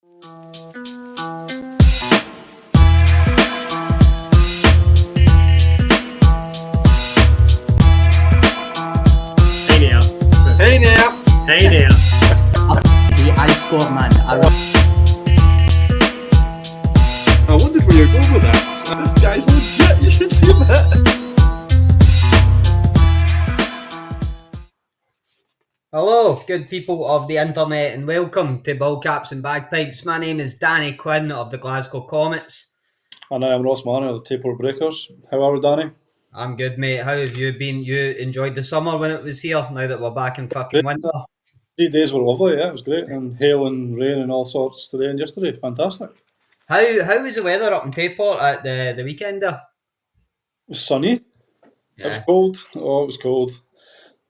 Hey now. Hey now. Hey now. I scored, man. I wondered where you're going with that. This guy's legit. You should see that. Hello, good people of the internet, and welcome to Ballcaps Bagpipes. My name is Danny Quinn of the Glasgow Comets. And I am Ross Manor of the Taper Breakers. How are we, Danny? I'm good, mate. How have you been? You enjoyed the summer when it was here, now that we're back in fucking winter? 3 days were lovely, yeah, it was great. And hail and rain and all sorts today and yesterday. Fantastic. How was the weather up in Tayport at the weekend there? It was sunny. Yeah. It was cold. Oh, it was cold.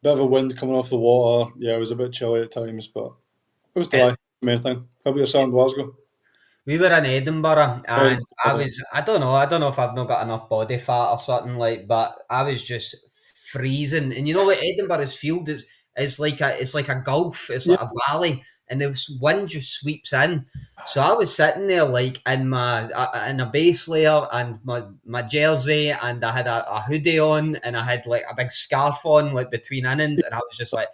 Bit of a wind coming off the water. Yeah, it was a bit chilly at times, but it was dry. Main thing. How about yourself in Glasgow? We were in Edinburgh, and Oh, I don't know if I've not got enough body fat or something, but I was just freezing. And like Edinburgh's field is like a gulf, it's like a valley, and the wind just sweeps in. So I was sitting there like in a base layer and my jersey, and I had a hoodie on, and I had like a big scarf on like between innings, and I was just like,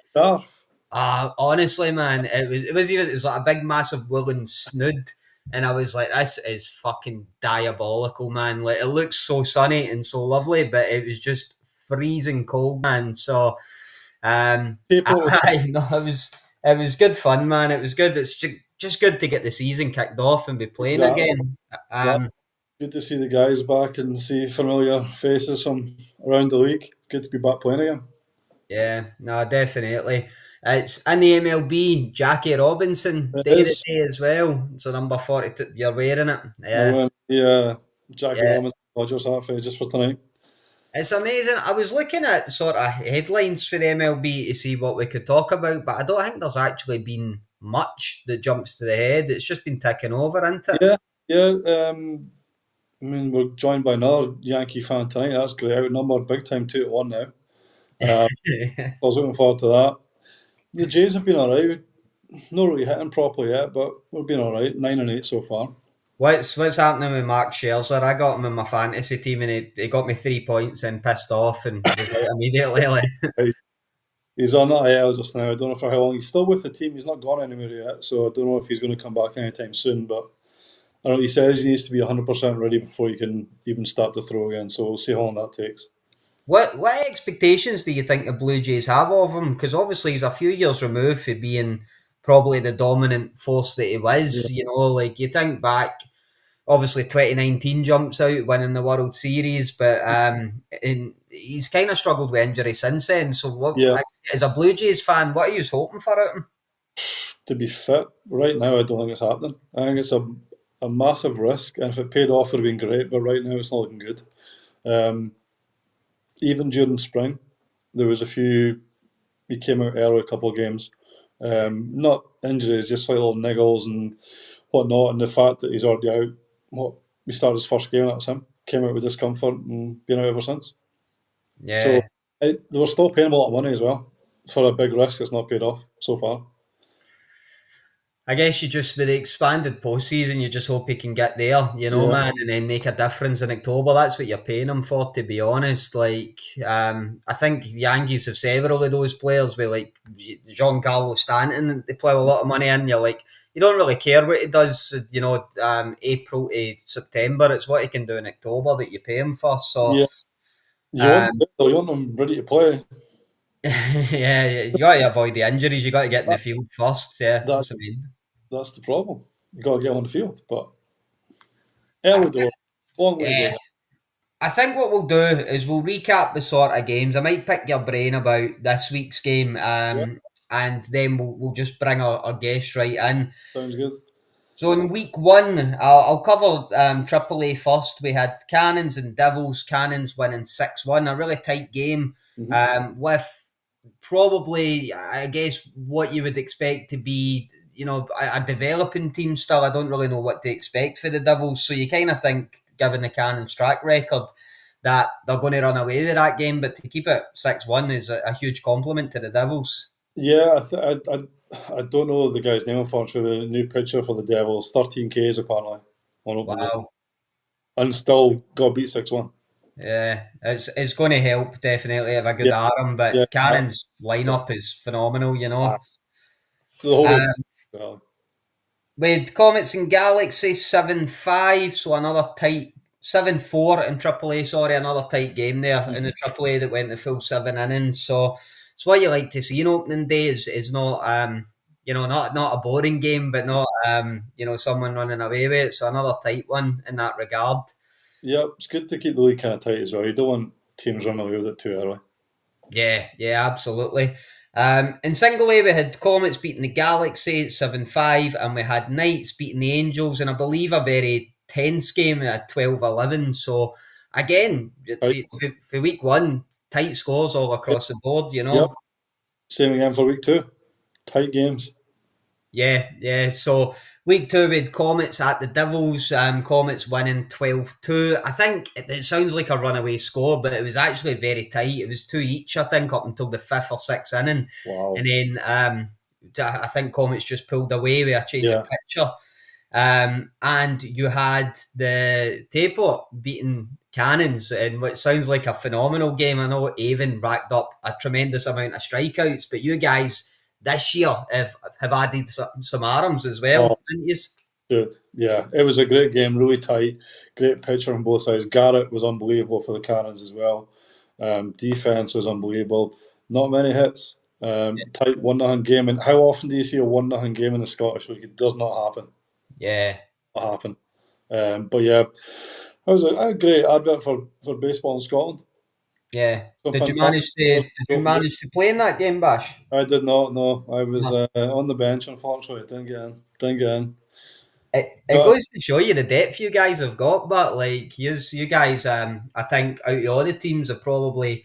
honestly, man, it was like a big massive woolen snood. And I was like, this is fucking diabolical, man. Like, it looks so sunny and so lovely, but it was just freezing cold, man. So, it was good fun, man. It was good. It's just good to get the season kicked off and be playing again. Good to see the guys back and see familiar faces from around the league. Good to be back playing again. Yeah, no, definitely. It's in the MLB, Jackie Robinson, day to day as well. So number 42, you're wearing it. Yeah. Jackie Robinson, Dodgers hat just for tonight. It's amazing. I was looking at sort of headlines for the MLB to see what we could talk about, but I don't think there's actually been much that jumps to the head. It's just been ticking over, isn't it? Yeah. I mean, we're joined by another Yankee fan tonight. That's great. Outnumbered big time 2-1 now. I was looking forward to that. The Jays have been alright. Not really hitting properly yet, but we've been alright. 9-8 so far. What's happening with Mark Scherzer? I got him in my fantasy team, and he got me 3 points and pissed off and was out immediately. He's on that IL just now. I don't know for how long. He's still with the team. He's not gone anywhere yet, so I don't know if he's going to come back anytime soon. But I don't know. He says he needs to be 100% ready before he can even start to throw again. So we'll see how long that takes. What expectations do you think the Blue Jays have of him? Because obviously he's a few years removed from being probably the dominant force that he was. Yeah. Like you think back, obviously 2019 jumps out winning the World Series, but he's kind of struggled with injury since then. So as a Blue Jays fan, what are you hoping for out of him? To be fit right now, I don't think it's happening. I think it's a massive risk, and if it paid off, it would have been great. But right now, it's not looking good. Even during spring, there was a few. He came out early a couple of games, not injuries, just like little niggles and whatnot. And the fact that he's already out. We started his first game, that's him. Came out with discomfort and been out ever since. Yeah. So they were still paying him a lot of money as well for a big risk that's not paid off so far. I guess you just, with the expanded postseason, you just hope he can get there, man, and then make a difference in October. That's what you're paying him for, to be honest. Like, I think the Yankees have several of those players with, like, Giancarlo Stanton, they play a lot of money in. You're like, you don't really care what he does, April to September. It's what he can do in October that you pay him for. So, you want him ready to play. Yeah, you got to avoid the injuries. You got to get in the field first. Yeah, that's the problem. You got to get on the field, but long way to go. I think what we'll do is we'll recap the sort of games. I might pick your brain about this week's game, and then we'll just bring our guest right in. Sounds good. So in week one, I'll cover AAA first. We had Cannons and Devils. Cannons winning 6-1, a really tight game, with probably, I guess, what you would expect to be, a developing team still. I don't really know what to expect for the Devils. So you kind of think, given the Cannons track record, that they're going to run away with that game. But to keep it 6-1 is a huge compliment to the Devils. Yeah, I don't know the guy's name, unfortunately. The new pitcher for the Devils, 13 Ks apparently on opening day, Wow. and still got beat 6-1. Yeah, it's going to help definitely have a good Yeah, arm, yeah, but Cannon's yeah. lineup is phenomenal, you know. The whole way Uh, through. Well, with Comets and Galaxy 7-5, so another tight 7-4 in AAA, sorry, another tight game there in the AAA that went the full 7 innings. So it's what you like to see in opening day is not not a boring game, but not someone running away with it. So another tight one in that regard. yeah, it's good to keep the league kind of tight as well. You don't want teams running away with it too early. Yeah, absolutely. In single A, we had Comets beating the Galaxy 7-5, and we had Knights beating the Angels in, I believe, a very tense game at 12-11. So, again, Right. for week one, tight scores all Yep. across the board, you Yep. know. Same again for week 2. Tight games. Yeah. So week two we had Comets at the Devils. Comets winning 12-2. I think it sounds like a runaway score, but it was actually very tight. It was two each, I think, up until the fifth or sixth inning. Wow. And then I think Comets just pulled away with a change of Yeah. pitcher. And you had the Tayport beating Cannons in what sounds like a phenomenal game. I know Avon racked up a tremendous amount of strikeouts, but you guys this year have added some arms as well, Oh, didn't you? good. Yeah, it was a great game, really tight. Great pitcher on both sides. Garrett was unbelievable for the Cannons as well. Defense was unbelievable. Not many hits. Tight 1-0 game. And how often do you see a 1-0 game in the Scottish League? It does not happen. Yeah, Not happen. But yeah, it was a great advert for baseball in Scotland. yeah. Some Did you fantastic manage players. to play in that game, Bash? I did not know. I was No. on the bench, unfortunately. Didn't get in. Didn't get in. It But goes to show you the depth you guys have got, but like you guys, I think out of all the teams have probably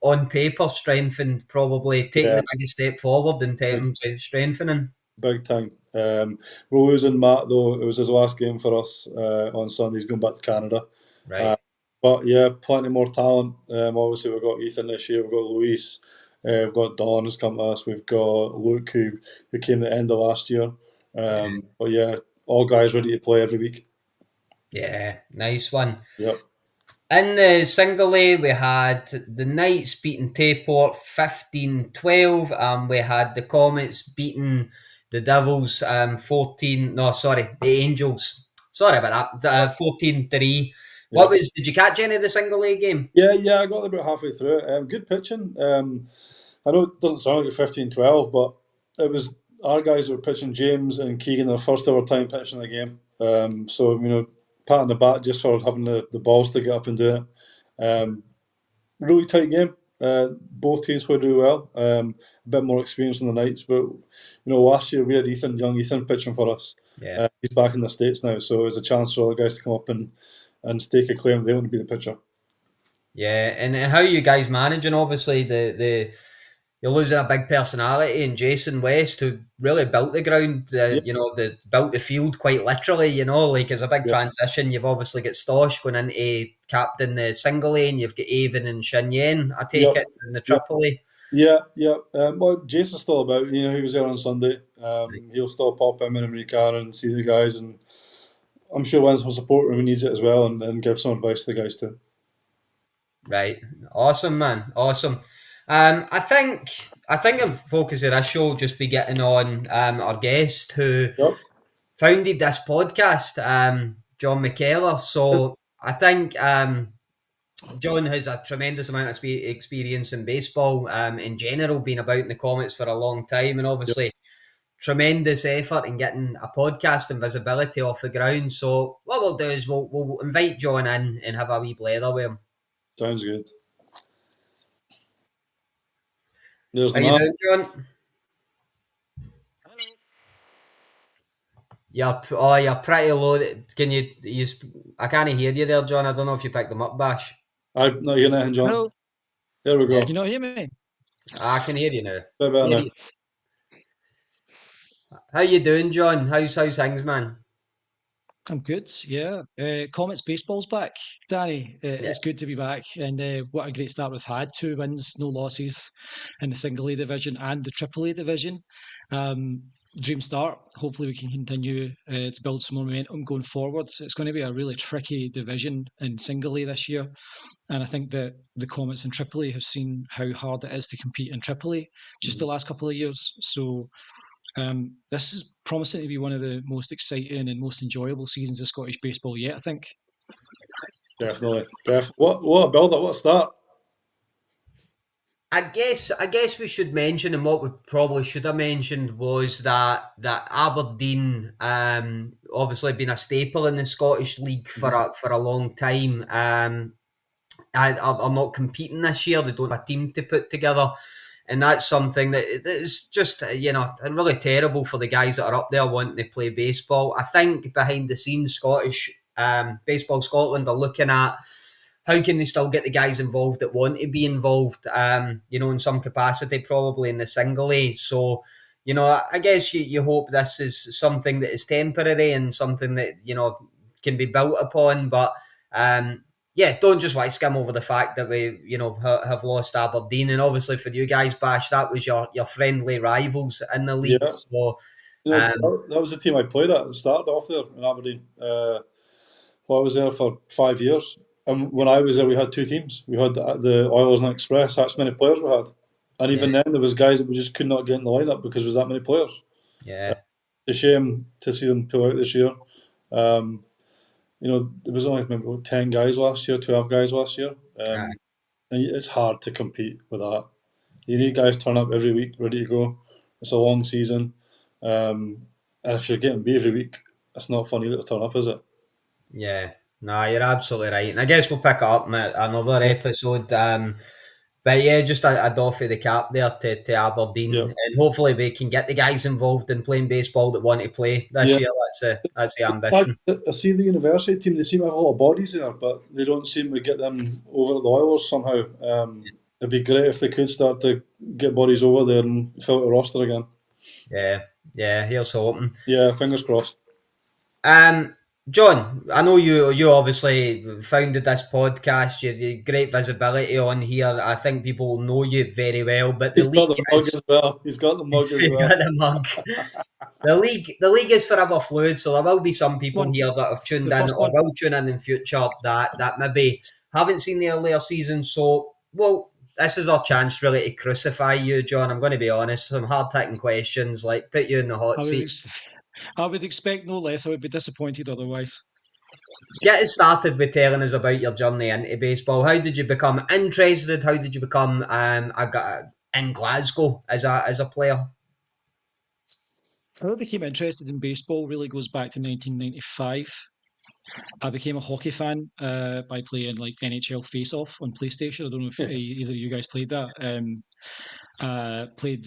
on paper strengthened, probably taken yeah, the biggest step forward in big, terms of strengthening. big time. We're losing Matt though. It was his last game for us on Sunday. He's going back to Canada. Right. Uh, but yeah, plenty more talent. Obviously, we've got Ethan this year. We've got Luis. We've got Don who's come to us. We've got Luke who came at the end of last year. But yeah, all guys ready to play every week. Yeah, nice one. Yep. In the single A, we had the Knights beating Tayport 15-12, and we had the Comets beating the Devils 14. No, sorry, the Angels. Sorry about that. 14-3. Yep. Did you catch any of the single A game? Yeah, I got about halfway through it. Good pitching. I know it doesn't sound like a 15-12, but it was our guys who were pitching James and Keegan their first ever time pitching the game. So, pat on the back just for having the balls to get up and do it. Really tight game. Both teams played really well. A bit more experience than the Knights, but last year we had young Ethan pitching for us. Yeah. He's back in the States now, so it was a chance for other guys to come up and stake a claim. They want to be the pitcher. Yeah, and how you guys managing? Obviously, the you're losing a big personality in Jason West, who really built the ground. Yeah, Built the field quite literally. Like it's a big yeah, transition. You've obviously got Stosh going into captain the single lane. You've got Avon and Shin Yen, I take yep, it, in the yep. triple A. Yeah. Well, Jason's still about. He was there on Sunday. He'll still pop in whenever he can and see the guys, and I'm sure Lance will support when he needs it as well, and give some advice to the guys too. Right, awesome, man, awesome. I think the focus of this show will just be getting on our guest who Yep. founded this podcast, John McKellar. So I think John has a tremendous amount of experience in baseball in general, been about in the Comets for a long time, and Yep. obviously tremendous effort in getting a podcast and visibility off the ground. So what we'll do is we'll invite John in and have a wee blather with him. Sounds good. There's How the you man. doing, John? You're pretty low. Can you? I can't hear you there, John. I don't know if you picked them up, Bash. I'm not hearing anything, John. Hello, There we go. can you not hear me? I can hear you now. Bit better Hear now. you. How you doing, John? How's things, man? I'm good, yeah. Comet's baseball's back, Danny. It's good to be back, and what a great start we've had. 2 wins, no losses in the single A division and the triple A division. Dream start. Hopefully we can continue to build some more momentum going forward. It's going to be a really tricky division in single A this year, and I think that the Comets in triple A have seen how hard it is to compete in triple A just the last couple of years. So this is promising to be one of the most exciting and most enjoyable seasons of Scottish baseball yet, I think. Definitely. What a build up, what a start. I guess we should mention, and what we probably should have mentioned was that Aberdeen, obviously been a staple in the Scottish League for a long time. I'm not competing this year. They don't have a team to put together. And that's something that is just, really terrible for the guys that are up there wanting to play baseball. I think behind the scenes, Scottish Baseball Scotland are looking at how can they still get the guys involved that want to be involved, in some capacity, probably in the single A. So, I guess you hope this is something that is temporary and something that, can be built upon. But, don't just like skim over the fact that we, have lost Aberdeen. And obviously for you guys, Bash, that was your friendly rivals in the league. Yeah. So, that was the team I played at. I started off there in Aberdeen. I was there for 5 years. And when I was there, we had 2 teams. We had the Oilers and Express. That's many players we had. And even then, there was guys that we just could not get in the lineup because there was that many players. yeah. It's a shame to see them pull out this year. There was only maybe 10 guys last year, 12 guys last year. And it's hard to compete with that. You need guys turn up every week, ready to go. It's a long season. And if you're getting beat every week, it's not fun either to turn up, is it? Yeah, no, you're absolutely right. And I guess we'll pick it up in another episode. But yeah, just a doff of the cap there to Aberdeen. Yeah. And hopefully we can get the guys involved in playing baseball that want to play this year. That's the ambition. I see the university team, they seem to have a lot of bodies there, but they don't seem to get them over at the Oilers somehow. It'd be great if they could start to get bodies over there and fill out the roster again. Yeah, here's hoping. Yeah, fingers crossed. John, I know you obviously founded this podcast. You great visibility on here. I think people know you very well. But He's got the mug as well. He's got the mug as well. He's got the mug. The league is forever fluid, so there will be some people here that have tuned in or will tune in future that maybe haven't seen the earlier season. So, this is our chance really to crucify you, John. I'm going to be honest. Some hard-hitting questions, like put you in the hot seat. I would expect no less. I would be disappointed otherwise. Get us started with telling us about your journey into baseball. How did you become interested? How did you become in Glasgow as a player? How I became interested in baseball really goes back to 1995. I became a hockey fan by playing like NHL Face Off on PlayStation. I don't know if either of you guys played that. Played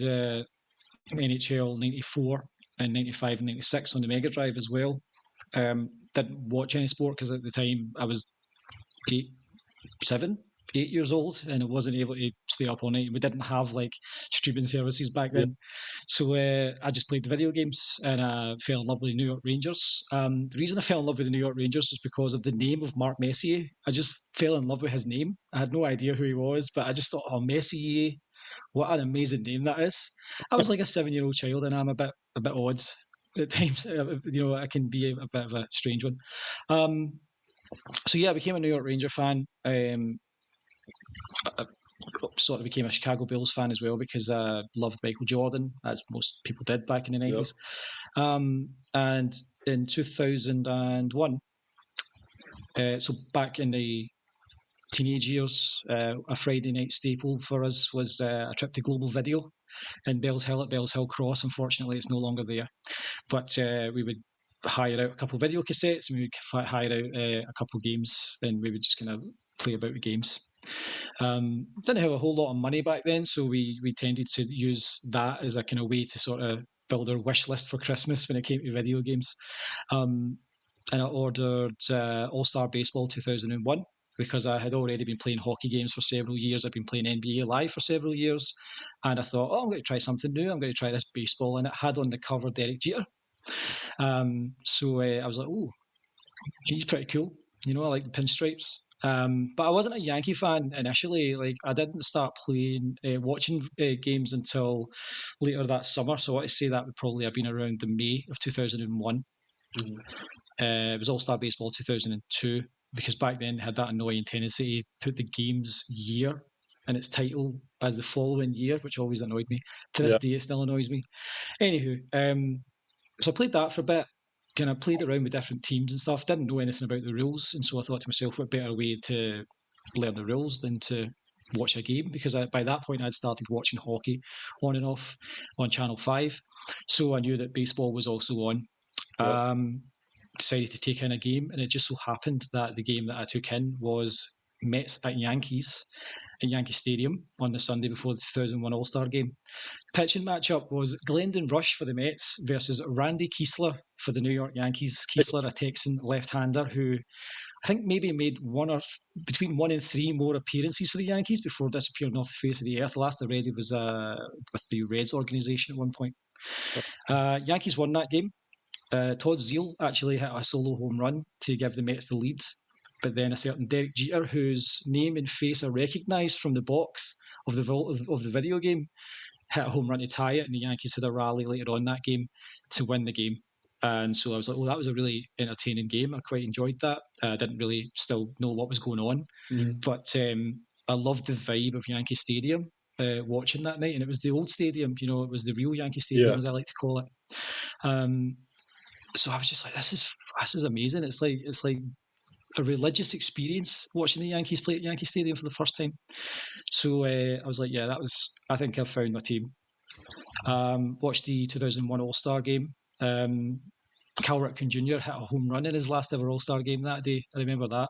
NHL 94 and 95 and 96 on the Mega Drive as well. Didn't watch any sport because at the time I was 8 years old and I wasn't able to stay up all night. We didn't have like streaming services back then. So I just played the video games and I fell in love with the New York Rangers. The reason I fell in love with the New York Rangers was because of the name of Mark Messier. I just fell in love with his name. I had no idea who he was, but I just thought, oh, Messier, what an amazing name that is. I was like a 7-year-old child and I'm a bit odd at times. I can be a bit of a strange one. So yeah, I became a New York Ranger fan. I sort of became a Chicago Bulls fan as well because I loved Michael Jordan, as most people did back in the 90s. And in 2001, so back in the teenage years, a Friday night staple for us was a trip to Global Video in Bells Hill at Bells Hill Cross. Unfortunately, it's no longer there. But we would hire out a couple of video cassettes and we would hire out a couple of games and we would just kind of play about the games. Didn't have a whole lot of money back then, so we tended to use that as a kind of way to sort of build our wish list for Christmas when it came to video games. And I ordered All-Star Baseball 2001 because I had already been playing hockey games for several years. I've been playing NBA Live for several years. And I thought, I'm going to try something new. I'm going to try this baseball. And it had on the cover Derek Jeter. So I was like, He's pretty cool. You know, I like the pinstripes. But I wasn't a Yankee fan initially. Like, I didn't start watching games until later that summer. So I want to say that would probably have been around the May of 2001. Mhm. It was All-Star Baseball 2002, because back then they had that annoying tendency to put the game's year in its title as the following year, which always annoyed me. To this Yeah. day, it still annoys me. Anywho, so I played that for a bit. Kind of played around with different teams and stuff. Didn't know anything about the rules, and so I thought to myself, what better way to learn the rules than to watch a game? Because by that point, I'd started watching hockey on and off on Channel 5, so I knew that baseball was also on. Yeah. Decided to take in a game, and it just so happened that the game that I took in was Mets at Yankees at Yankee Stadium on the Sunday before the 2001 All-Star game. Pitching matchup was Glendon Rush for the Mets versus Randy Kiesler for the New York Yankees. Kiesler, a Texan left-hander who I think maybe made between 1 and 3 more appearances for the Yankees before disappearing off the face of the earth. The last I read, he was with the Reds organization at one point. Yankees won that game. Todd Zeile actually hit a solo home run to give the Mets the lead, but then a certain Derek Jeter, whose name and face are recognised from the box of the video game, hit a home run to tie it, and the Yankees had a rally later on that game to win the game. And so I was like, well, that was a really entertaining game. I quite enjoyed that. I didn't really still know what was going on, but I loved the vibe of Yankee Stadium watching that night. And it was the old stadium, you know, it was the real Yankee Stadium, as I like to call it. So I was just like, this is amazing. It's like a religious experience watching the Yankees play at Yankee Stadium for the first time. So I was like, yeah, I think I've found my team. Watched the 2001 All-Star game. Cal Ripken Jr. hit a home run in his last ever All-Star game that day. I remember that.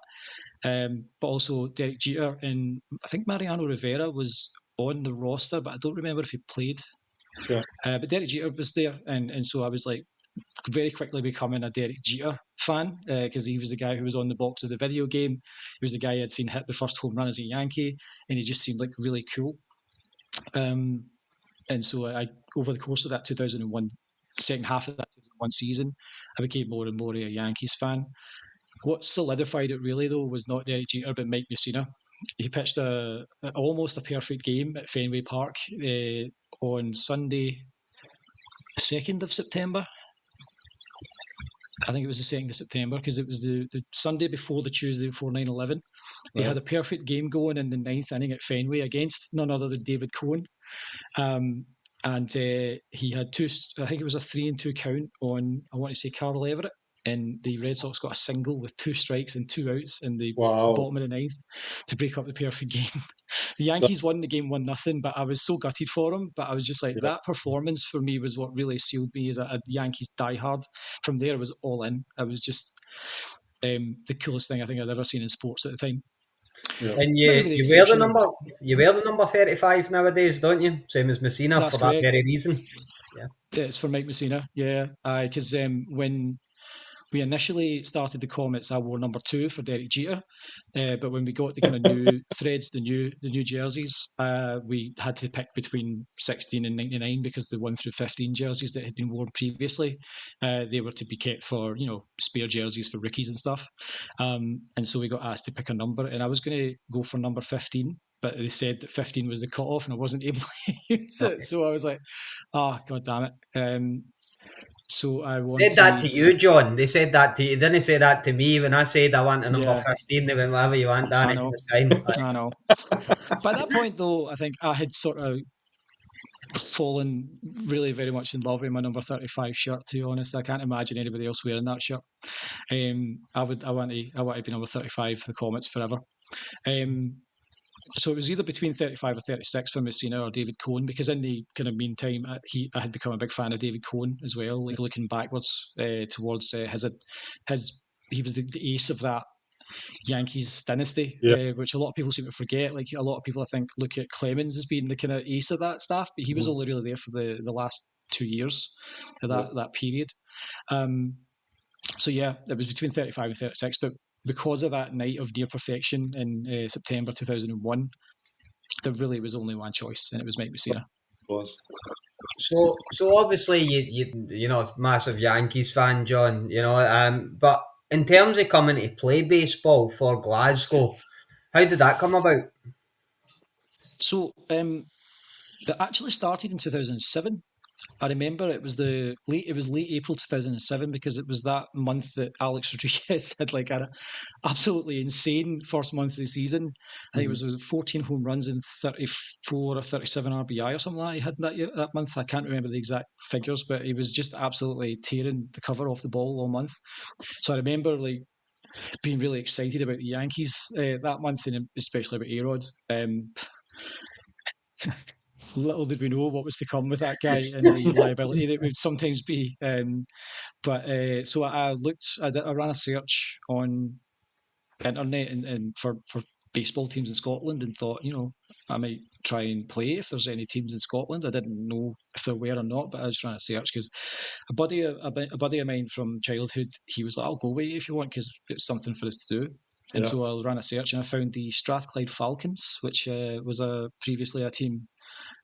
But also Derek Jeter, and I think Mariano Rivera was on the roster, but I don't remember if he played. Yeah. But Derek Jeter was there, and so I was like very quickly becoming a Derek Jeter fan, because he was the guy who was on the box of the video game. He was the guy I'd seen hit the first home run as a Yankee, and he just seemed like really cool. And so I, over the course of that 2001, second half of that 2001 season, I became more and more a Yankees fan. What solidified it really, though, was not Derek Jeter, but Mike Mussina. He pitched almost a perfect game at Fenway Park on Sunday, 2nd of September. I think it was the 2nd of September, because it was the Sunday before the Tuesday before 9/11. He had a perfect game going in the 9th inning at Fenway against none other than David Cohn. And he had I think it was a 3-2 count on, I want to say, Carl Everett. And the Red Sox got a single with 2 strikes and 2 outs in the bottom of the 9th to break up the perfect game. The Yankees won the game 1-0, but I was so gutted for him. But I was just like, that performance for me was what really sealed me as a Yankees diehard. From there, I was all in. I was just the coolest thing I think I'd ever seen in sports at the time. Yeah. And you wear the number 35 nowadays, don't you? Same as Mussina. That's for correct. That very reason. Yeah, it's for Mike Mussina. Yeah, because when we initially started the Comets, I wore number 2 for Derek Jeter, but when we got the kind of new threads, the new jerseys, we had to pick between 16 and 99, because the 1 through 15 jerseys that had been worn previously, they were to be kept for, you know, spare jerseys for rookies and stuff. And so we got asked to pick a number, and I was going to go for number 15. But they said that 15 was the cutoff, and I wasn't able to use it. So I was like, "Oh, god damn it!" So I said that to you, John. They said that to you. They didn't say that to me when I said I want a number 15. They went, whatever you want, Danny. It's fine. I know. By that point, though, I think I had sort of fallen really very much in love with my number 35 shirt, to be honest. I can't imagine anybody else wearing that shirt. I want to be number 35 for the Comets forever. So it was either between 35 or 36 for Mussina or David Cohn, because in the kind of meantime, I had become a big fan of David Cohn as well. Like, looking backwards towards he was the ace of that Yankees dynasty, which a lot of people seem to forget. Like, a lot of people, I think, look at Clemens as being the kind of ace of that staff, but he was only really there for the last 2 years of that period. So yeah, it was between 35 and 36, but because of that night of near perfection in September 2001, there really was only one choice, and it was Mike Mussina. So obviously you know, massive Yankees fan, John. You know, but In terms of coming to play baseball for Glasgow, how did that come about? So that actually started in 2007. I remember it was late April 2007 because it was that month that Alex Rodriguez had like an absolutely insane first month of the season. I think it was 14 home runs and 34 or 37 RBI or something like that he had that month. I can't remember the exact figures, but he was just absolutely tearing the cover off the ball all month. So I remember like being really excited about the Yankees that month, and especially about A-Rod. Little did we know what was to come with that guy and the liability that would sometimes be. So I ran a search on internet and for baseball teams in Scotland and thought, I might try and play if there's any teams in Scotland. I didn't know if there were or not, but I was trying to search because a buddy of mine from childhood, he was like, I'll go with you if you want because it's something for us to do. And so I ran a search and I found the Strathclyde Falcons, which was previously a team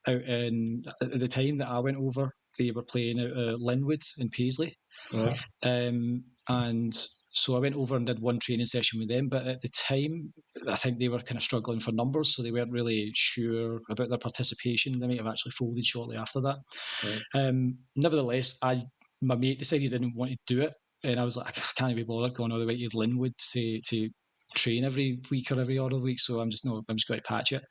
out in, at the time that I went over, they were playing out Linwood in Paisley. Right. And so I went over and did one training session with them. But at the time, I think they were kind of struggling for numbers, so they weren't really sure about their participation. They might have actually folded shortly after that. Right. Nevertheless, my mate decided he didn't want to do it. And I was like, I can't be bothered going all the way to Linwood to train every week or every other week. So I'm just going to patch it.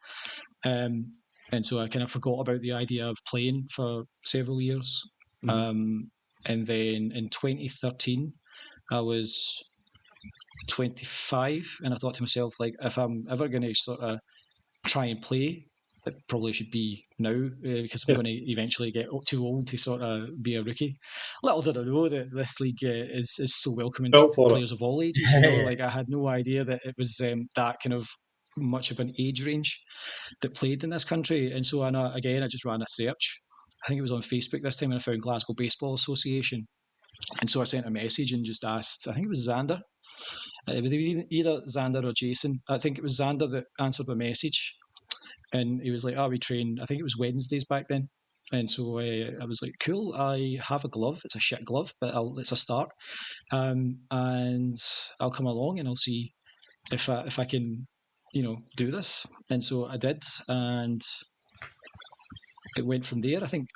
And so I kind of forgot about the idea of playing for several years. Mm-hmm. And then in 2013, I was 25, and I thought to myself, like, if I'm ever going to sort of try and play, it probably should be now because I'm going to eventually get too old to sort of be a rookie. Little did I know that this league is so welcoming to players of all ages. Like I had no idea that it was that kind of much of an age range that played in this country. And so I just ran a search. I think it was on Facebook this time, and I found Glasgow Baseball Association. And so I sent a message and just asked, I think it was Xander. It was either Xander or Jason. I think it was Xander that answered my message. And he was like, we train, I think it was Wednesdays back then. And so I was like, cool, I have a glove. It's a shit glove, but it's a start. And I'll come along and I'll see if I can, do this. And so I did. And it went from there. I think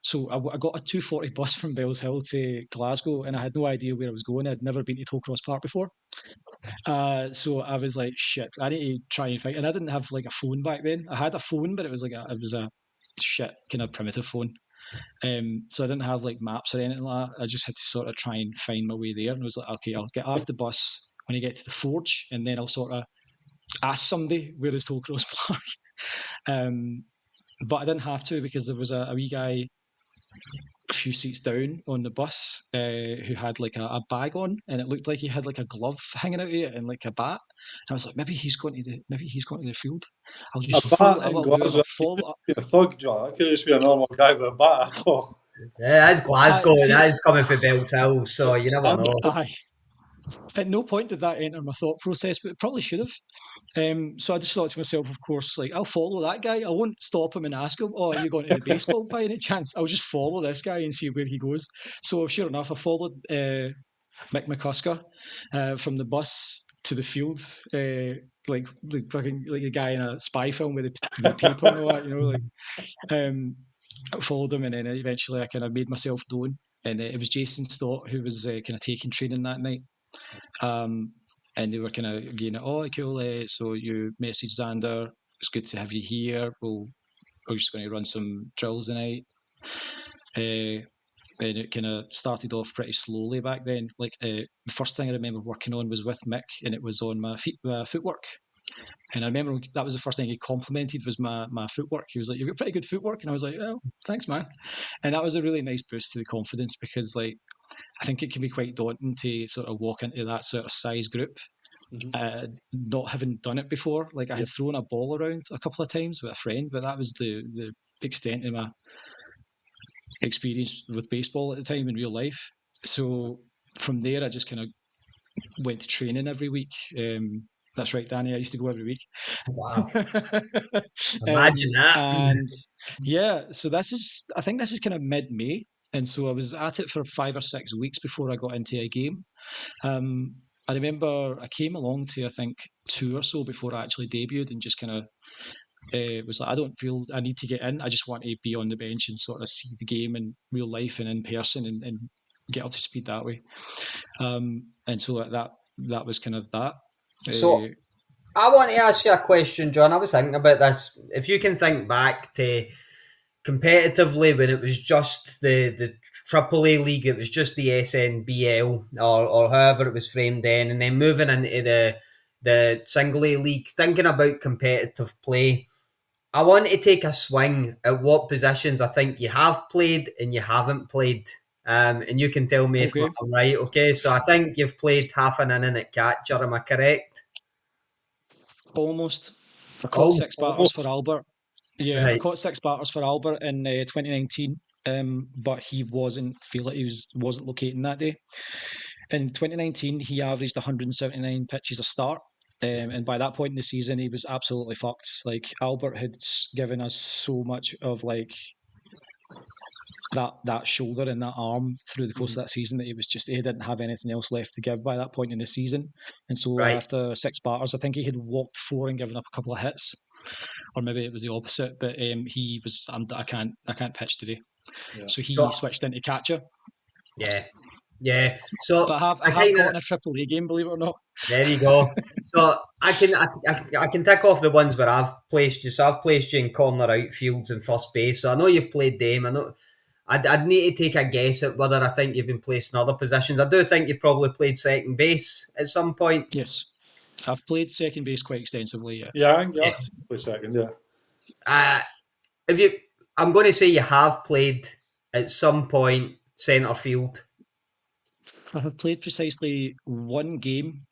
so. I got a 2:40 bus from Bells Hill to Glasgow, and I had no idea where I was going. I'd never been to Tollcross Park before, so I was like, "Shit, I need to try and find." And I didn't have like a phone back then. I had a phone, but it was a shit kind of primitive phone. So I didn't have like maps or anything like that. I just had to sort of try and find my way there. And I was like, "Okay, I'll get off the bus when I get to the Forge, and then I'll sort of ask somebody where is Tollcross Park." But I didn't have to because there was a wee guy a few seats down on the bus who had like a bag on, and it looked like he had like a glove hanging out of it and like a bat. And I was like, maybe he's going to the field. I'll just follow. I'll do is I'll follow. A thug, John. I could just be a normal guy with a bat at all. Yeah, that's Glasgow, and that's coming from Bells Hill, so you never know. At no point did that enter my thought process, but it probably should have. So I just thought to myself, of course, like, I'll follow that guy. I won't stop him and ask him, are you going to the baseball by any chance? I'll just follow this guy and see where he goes. So sure enough, I followed Mick McCusker from the bus to the field, like a guy in a spy film with a paper and all that, I followed him, and then eventually I kind of made myself known. And it was Jason Stott who was kind of taking training that night. And they were kind of again, cool. So you message Xander. It's good to have you here. We're just going to run some drills tonight. And it kind of started off pretty slowly back then. Like the first thing I remember working on was with Mick, and it was on my footwork. And I remember that was the first thing he complimented was my footwork. He was like, "You've got pretty good footwork," and I was like, "Oh, thanks, man." And that was a really nice boost to the confidence because, like, I think it can be quite daunting to sort of walk into that sort of size group, not having done it before. Like I had thrown a ball around a couple of times with a friend, but that was the extent of my experience with baseball at the time in real life. So from there, I just kind of went to training every week. That's right, Danny. I used to go every week. Wow. Imagine that. And yeah, so I think this is kind of mid-May. And so I was at it for 5 or 6 weeks before I got into a game. I remember I came along to, I think, 2 or so before I actually debuted, and just kind of was like, I don't feel I need to get in. I just want to be on the bench and sort of see the game in real life and in person, and get up to speed that way. And so that was kind of that. So I want to ask you a question, John. I was thinking about this. If you can think back to competitively when it was just the AAA league, it was just the SNBL or however it was framed then, and then moving into the single A league, thinking about competitive play, I want to take a swing at what positions I think you have played and you haven't played. And you can tell me if Okay. I'm right. Okay, so I think you've played half an inning at catcher. Am I correct? Almost. I caught 6 batters almost. for Albert. Yeah, I Right. caught 6 batters for Albert in 2019, but he wasn't wasn't locating that day. In 2019, he averaged 179 pitches a start, and by that point in the season, he was absolutely fucked. Like, Albert had given us so much of like that shoulder and that arm through the course of that season that he didn't have anything else left to give by that point in the season. And so Right. after 6 batters, I think he had walked 4 and given up a couple of hits, or maybe it was the opposite. But he was, I can't pitch today. Yeah. So he So- switched into catcher. Yeah. So But I have kinda- caught in a AAA game, believe it or not. There you go. So I can tick off the ones where I've placed you. So I've placed you in corner, outfields, and first base. So I know you've played them. I know. I'd need to take a guess at whether I think you've been placed in other positions. I do think you've probably played second base at some point. Yes, I've played second base quite extensively. Yeah. Yeah, I think you have to play second, yeah. I'm going to say you have played at some point centre field. I have played precisely 1 game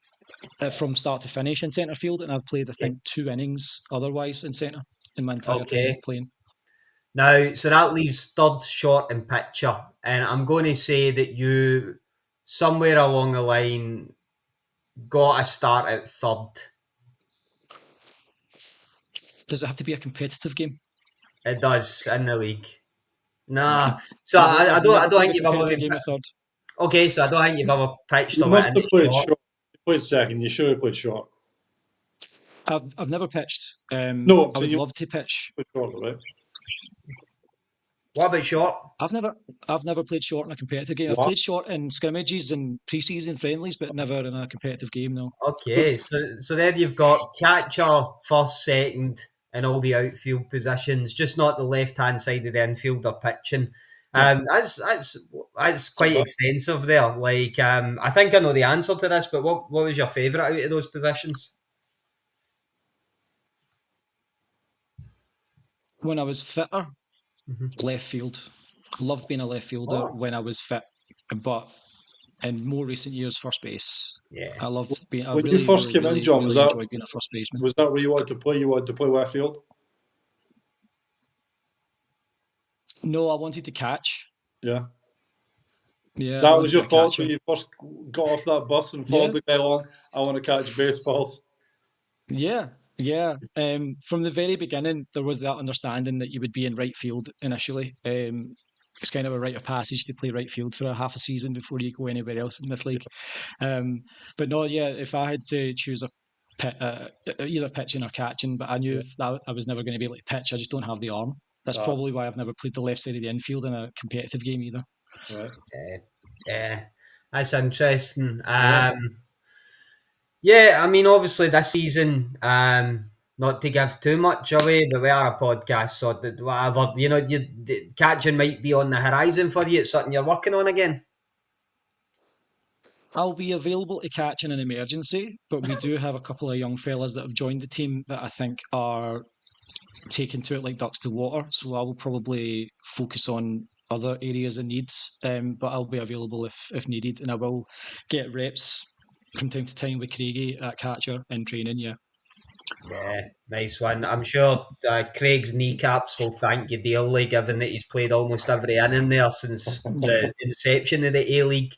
from start to finish in centre field, and I've played, I think, 2 innings otherwise in centre in my entire time playing. Now, so that leaves third, short, and pitcher. And I'm going to say that you, somewhere along the line, got a start at third. Does it have to be a competitive game? It does in the league. Nah, so I don't think you've ever game at third. Okay, so I don't think you've ever pitched You or must went have into played short. short. You played second. You should have played short. I've never pitched. No, I so would you love to pitch. played short, right? What about short? I've never played short in a competitive game. I've What? played short in scrimmages and pre-season friendlies, but never in a competitive game. No. Okay, so then you've got catcher, first, second, and all the outfield positions, just not the left-hand side of the infield or pitching. That's quite extensive there. Like, I think I know the answer to this, but what was your favourite out of those positions? When I was fitter, left field. Loved being a left fielder when I was fit, but in more recent years, first base. Yeah, I loved being. When you first came in, John, really enjoyed being a first baseman. Was that where you wanted to play? You wanted to play left field? No, I wanted to catch. Yeah. Yeah, That was your thoughts when you first got off that bus and followed the guy along? I want to catch baseballs. Yeah. From the very beginning, there was that understanding that you would be in right field initially. It's kind of a rite of passage to play right field for a half a season before you go anywhere else in this league. But no, yeah, if I had to choose either pitching or catching, but I knew that I was never going to be able to pitch. I just don't have the arm. That's probably why I've never played the left side of the infield in a competitive game either. Right. Yeah, that's interesting. Yeah, I mean, obviously this season, not to give too much away, but we are a podcast, so whatever, catching might be on the horizon for you. It's something you're working on again. I'll be available to catch in an emergency, but we do have a couple of young fellas that have joined the team that I think are taking to it like ducks to water. So I will probably focus on other areas of need, but I'll be available if needed, and I will get reps from time to time with Craigie at catcher in training. Yeah, nice one. I'm sure Craig's kneecaps will thank you dearly, given that he's played almost every inning there since the inception of the A-League.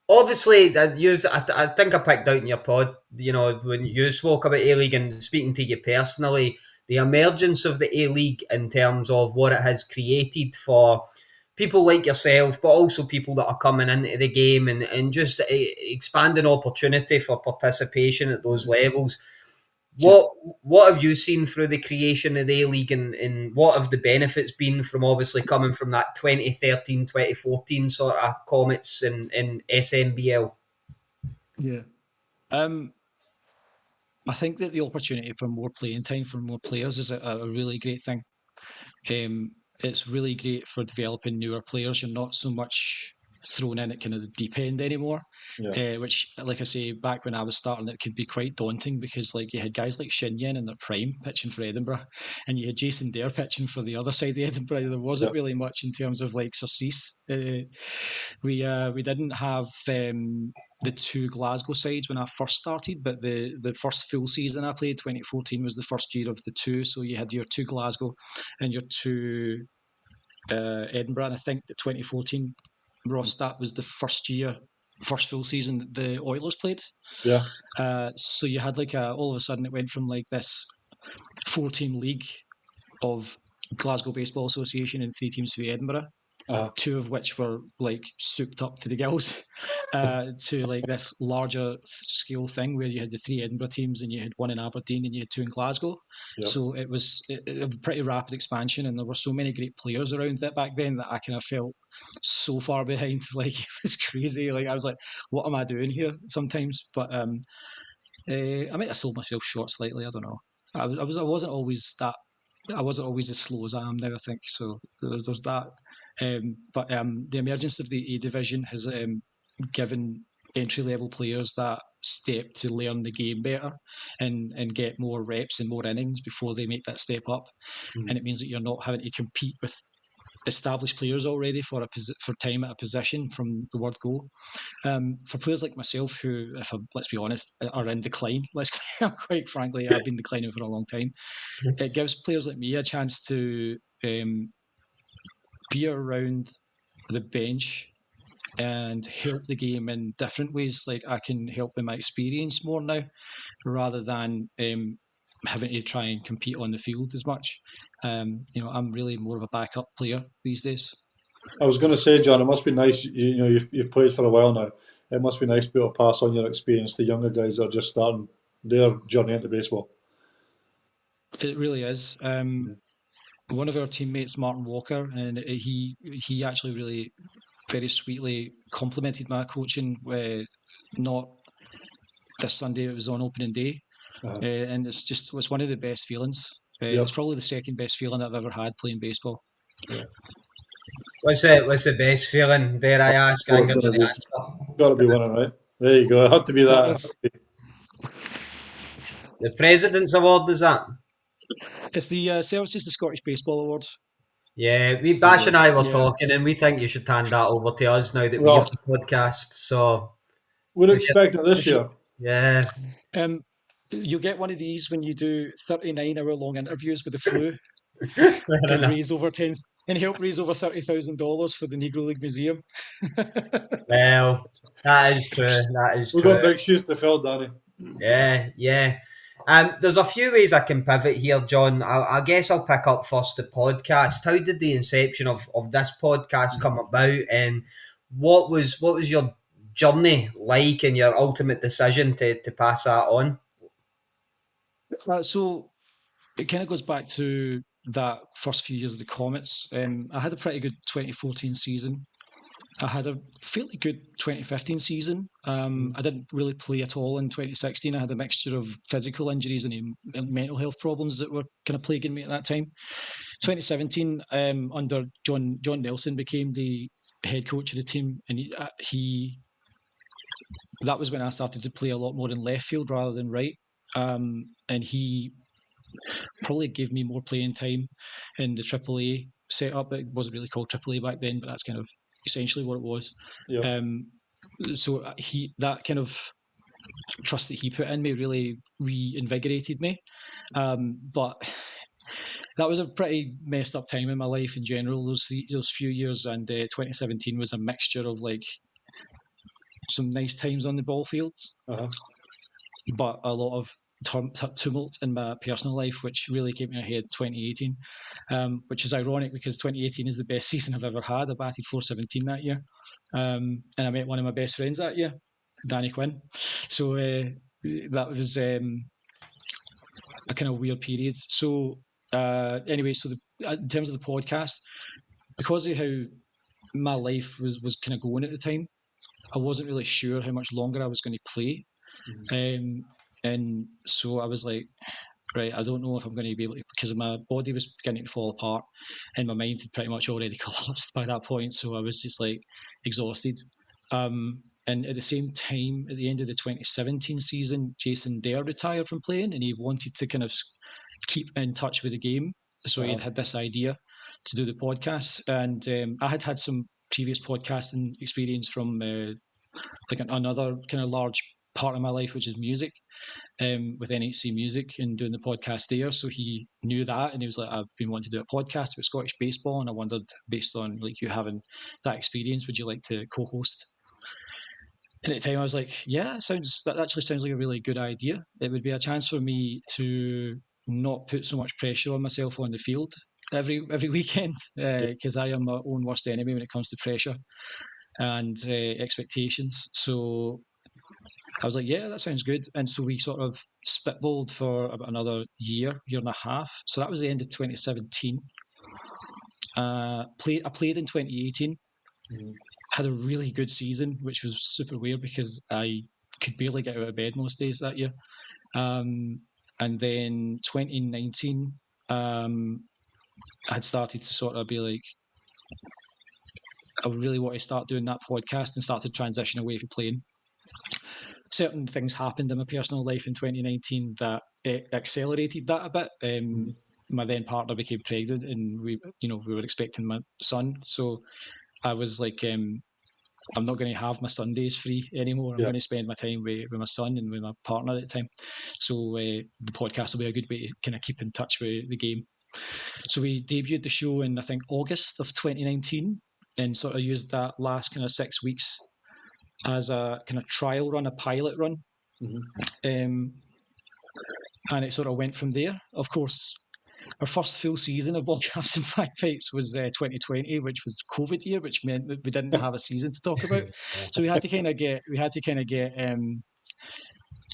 Obviously, I think I picked out in your pod, when you spoke about A-League and speaking to you personally, the emergence of the A-League in terms of what it has created for people like yourself, but also people that are coming into the game and just expanding opportunity for participation at those levels. What have you seen through the creation of the A-League, and what have the benefits been from obviously coming from that 2013, 2014 sort of Comets and SNBL? Yeah. I think that the opportunity for more playing time for more players is a really great thing. It's really great for developing newer players. You're not so much thrown in at kind of the deep end anymore. Which, like I say, back when I was starting, it could be quite daunting because like you had guys like Shinyan in their prime pitching for Edinburgh, and you had Jason Dare pitching for the other side of Edinburgh. There wasn't really much in terms of like Surcease. We didn't have the two Glasgow sides when I first started, but the first full season I played, 2014, was the first year of the two. So you had your two Glasgow and your two Edinburgh, and I think that 2014, Ross, that was the first full season that the Oilers played. Yeah. So you had like all of a sudden it went from like this 4-team league of Glasgow Baseball Association and 3 teams for Edinburgh, 2 of which were like souped up to the gills, to like this larger scale thing where you had the 3 Edinburgh teams and you had 1 in Aberdeen and you had 2 in Glasgow. So it was a pretty rapid expansion, and there were so many great players around that back then that I kind of felt so far behind. Like, it was crazy. Like, I was like, what am I doing here sometimes? But I might have sold myself short slightly. I don't know. I wasn't always that. I wasn't always as slow as I am now, I think. So there's that. But the emergence of the A division has given entry-level players that step to learn the game better and get more reps and more innings before they make that step up. And it means that you're not having to compete with established players already for time at a position from the word go. For players like myself who, let's be honest, are in decline, quite frankly, I've been declining for a long time. It gives players like me a chance to be around the bench and help the game in different ways. Like, I can help with my experience more now, rather than having to try and compete on the field as much. I'm really more of a backup player these days. I was going to say, John, it must be nice. You've played for a while now. It must be nice to be able to pass on your experience to younger guys that are just starting their journey into baseball. It really is. One of our teammates, Martin Walker, and he actually really very sweetly complimented my coaching. Not this Sunday, it was on opening day, and it's one of the best feelings. It's probably the second best feeling I've ever had playing baseball. Yeah. What's the best feeling? Dare I ask? I think the answer. Got to be winning, right? There you go. It had to be that. The President's Award, is that? It's the Services to Scottish Baseball Award. Yeah, Bash and I were talking, and we think you should hand that over to us now that we have the podcast. So we're expecting this year. Yeah. You'll get one of these when you do 39-hour-long interviews with the flu and raise over 10 and help raise over $30,000 for the Negro League Museum. Well, that is true. That is true. We've got big shoes to fill, Danny. Yeah. There's a few ways I can pivot here, John. I guess I'll pick up first the podcast. How did the inception of this podcast come about, and what was your journey like and your ultimate decision to pass that on? So it kind of goes back to that first few years of the Comets. I had a pretty good 2014 season. I had a fairly good 2015 season. I didn't really play at all in 2016. I had a mixture of physical injuries and mental health problems that were kind of plaguing me at that time. 2017, under John Nelson, became the head coach of the team, and that was when I started to play a lot more in left field rather than right. And he probably gave me more playing time in the AAA setup. It wasn't really called AAA back then, but that's kind of essentially what it was. So that kind of trust that he put in me really reinvigorated me. But that was a pretty messed up time in my life in general, those few years, and 2017 was a mixture of like some nice times on the ball fields, but a lot of tumult in my personal life, which really came to a head 2018, which is ironic because 2018 is the best season I've ever had. I batted 417 that year, and I met one of my best friends that year, Danny Quinn. So that was a kind of weird period. So anyway, so in terms of the podcast, because of how my life was kind of going at the time, I wasn't really sure how much longer I was going to play. And so I was like, right, I don't know if I'm going to be able to, because my body was beginning to fall apart and my mind had pretty much already collapsed by that point. So I was just like exhausted. And at the same time, at the end of the 2017 season, Jason Dare retired from playing and he wanted to kind of keep in touch with the game. So he had this idea to do the podcast. And I had some previous podcasting experience from like another kind of large part of my life, which is music, with NHC Music and doing the podcast there. So he knew that, and he was like, "I've been wanting to do a podcast about Scottish baseball, and I wondered, based on like you having that experience, would you like to co-host?" And at the time, I was like, "Yeah, that actually sounds like a really good idea. It would be a chance for me to not put so much pressure on myself on the field every weekend, because I am my own worst enemy when it comes to pressure and expectations." So I was like, yeah, that sounds good. And so we sort of spitballed for about another year and a half. So that was the end of 2017. I played in 2018. Had a really good season, which was super weird because I could barely get out of bed most days that year. And then 2019, I had started to sort of be like, I really want to start doing that podcast and start to transition away from playing. Certain things happened in my personal life in 2019 that accelerated that a bit. My then partner became pregnant, and we were expecting my son. So I was like, I'm not going to have my Sundays free anymore. I'm going to spend my time with my son and with my partner at the time. So the podcast will be a good way to kind of keep in touch with the game. So we debuted the show in, I think, August of 2019, and sort of used that last kind of 6 weeks as a kind of trial run, a pilot run. And it sort of went from there. Of course, our first full season of Ballcaps and Bagpipes was 2020, which was COVID year, which meant that we didn't have a season to talk about. So we had to kind of get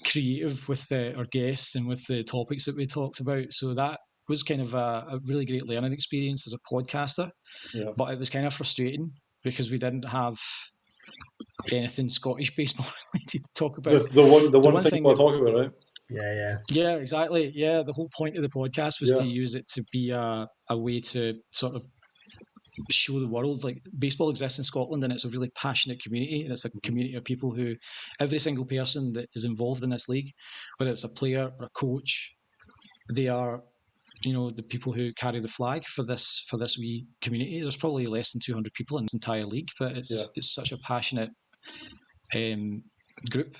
creative with our guests and with the topics that we talked about. So that was kind of a really great learning experience as a podcaster. But it was kind of frustrating because we didn't have anything Scottish baseball related to talk about. The one thing we'll talk about, right? Yeah, exactly. Yeah, the whole point of the podcast was to use it to be a way to sort of show the world like baseball exists in Scotland, and it's a really passionate community, and it's a community of people who, every single person that is involved in this league, whether it's a player or a coach, they are the people who carry the flag for this wee community. There's probably less than 200 people in this entire league, but it's such a passionate group.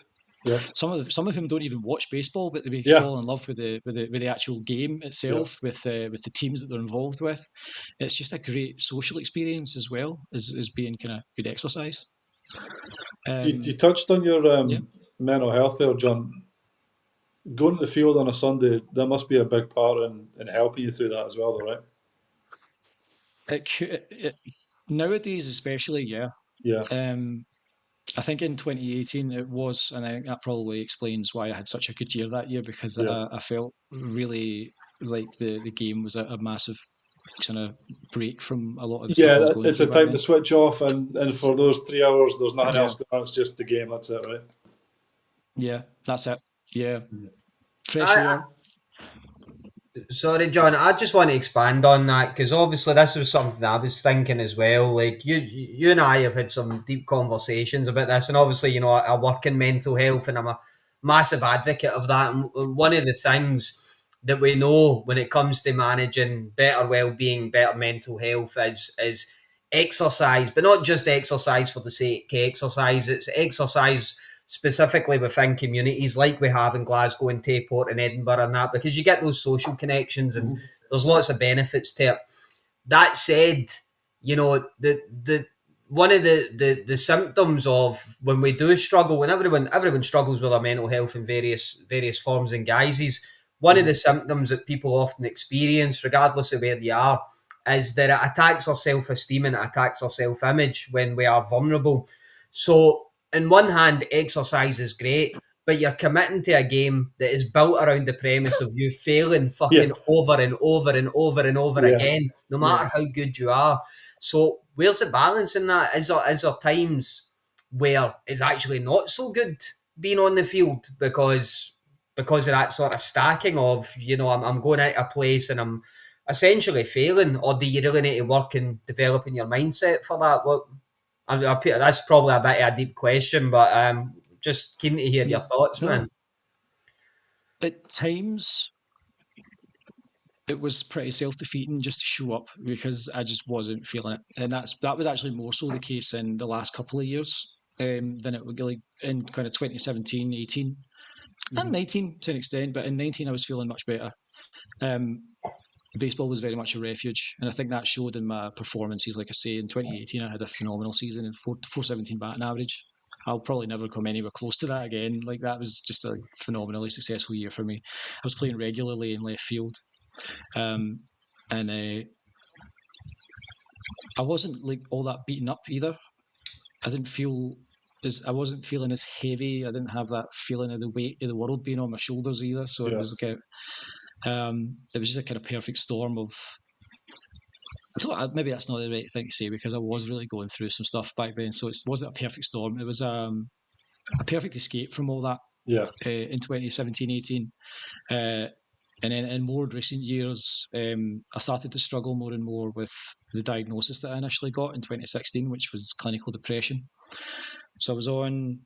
Some of whom don't even watch baseball, but they fall in love with the actual game itself, with the teams that they're involved with. It's just a great social experience as well as being kind of good exercise. You touched on your mental health there, John. Going to the field on a Sunday, that must be a big part in helping you through that as well, though, right? Nowadays, especially, I think in 2018 it was, and I think that probably explains why I had such a good year that year, because I felt really like the game was a massive kind of break from a lot of the stuff I was going it's through a time back to switch off, and for those 3 hours, there's nothing else going on. It's just the game. That's it, right? Yeah, that's it. Yeah, fresh air. Sorry, John, I just want to expand on that because obviously this was something I was thinking as well. Like you and I have had some deep conversations about this, and obviously, I work in mental health, and I'm a massive advocate of that. And one of the things that we know when it comes to managing better well-being, better mental health is exercise, but not just exercise for the sake of exercise. It's exercise specifically within communities like we have in Glasgow and Tayport and Edinburgh and that, because you get those social connections and there's lots of benefits to it. That said, the one of the symptoms of when we do struggle, when everyone struggles with their mental health in various forms and guises, one of the symptoms that people often experience, regardless of where they are, is that it attacks our self-esteem and it attacks our self-image when we are vulnerable. So, on one hand, exercise is great, but you're committing to a game that is built around the premise of you failing fucking over and over and over and over again, no matter how good you are. So, where's the balance in that? Is there times where it's actually not so good being on the field because of that sort of stacking of, I'm going out of place and I'm essentially failing, or do you really need to work in developing your mindset for that? That's probably a bit of a deep question, but just keen to hear your thoughts, man. At times, it was pretty self-defeating just to show up because I just wasn't feeling it, and that was actually more so the case in the last couple of years than it would like in kind of 2017, 18, and 19 to an extent. But in 19, I was feeling much better. Baseball was very much a refuge, and I think that showed in my performances. Like I say, in 2018, I had a phenomenal season in 417 batting average. I'll probably never come anywhere close to that again. Like, that was just a phenomenally successful year for me. I was playing regularly in left field, and I wasn't like all that beaten up either. I wasn't feeling as heavy. I didn't have that feeling of the weight of the world being on my shoulders either. So it was like it was just a kind of perfect storm of. So maybe that's not the right thing to say because I was really going through some stuff back then. So it wasn't a perfect storm. It was a perfect escape from all that. In 2017-18. And then in more recent years, I started to struggle more and more with the diagnosis that I initially got in 2016, which was clinical depression. So I was on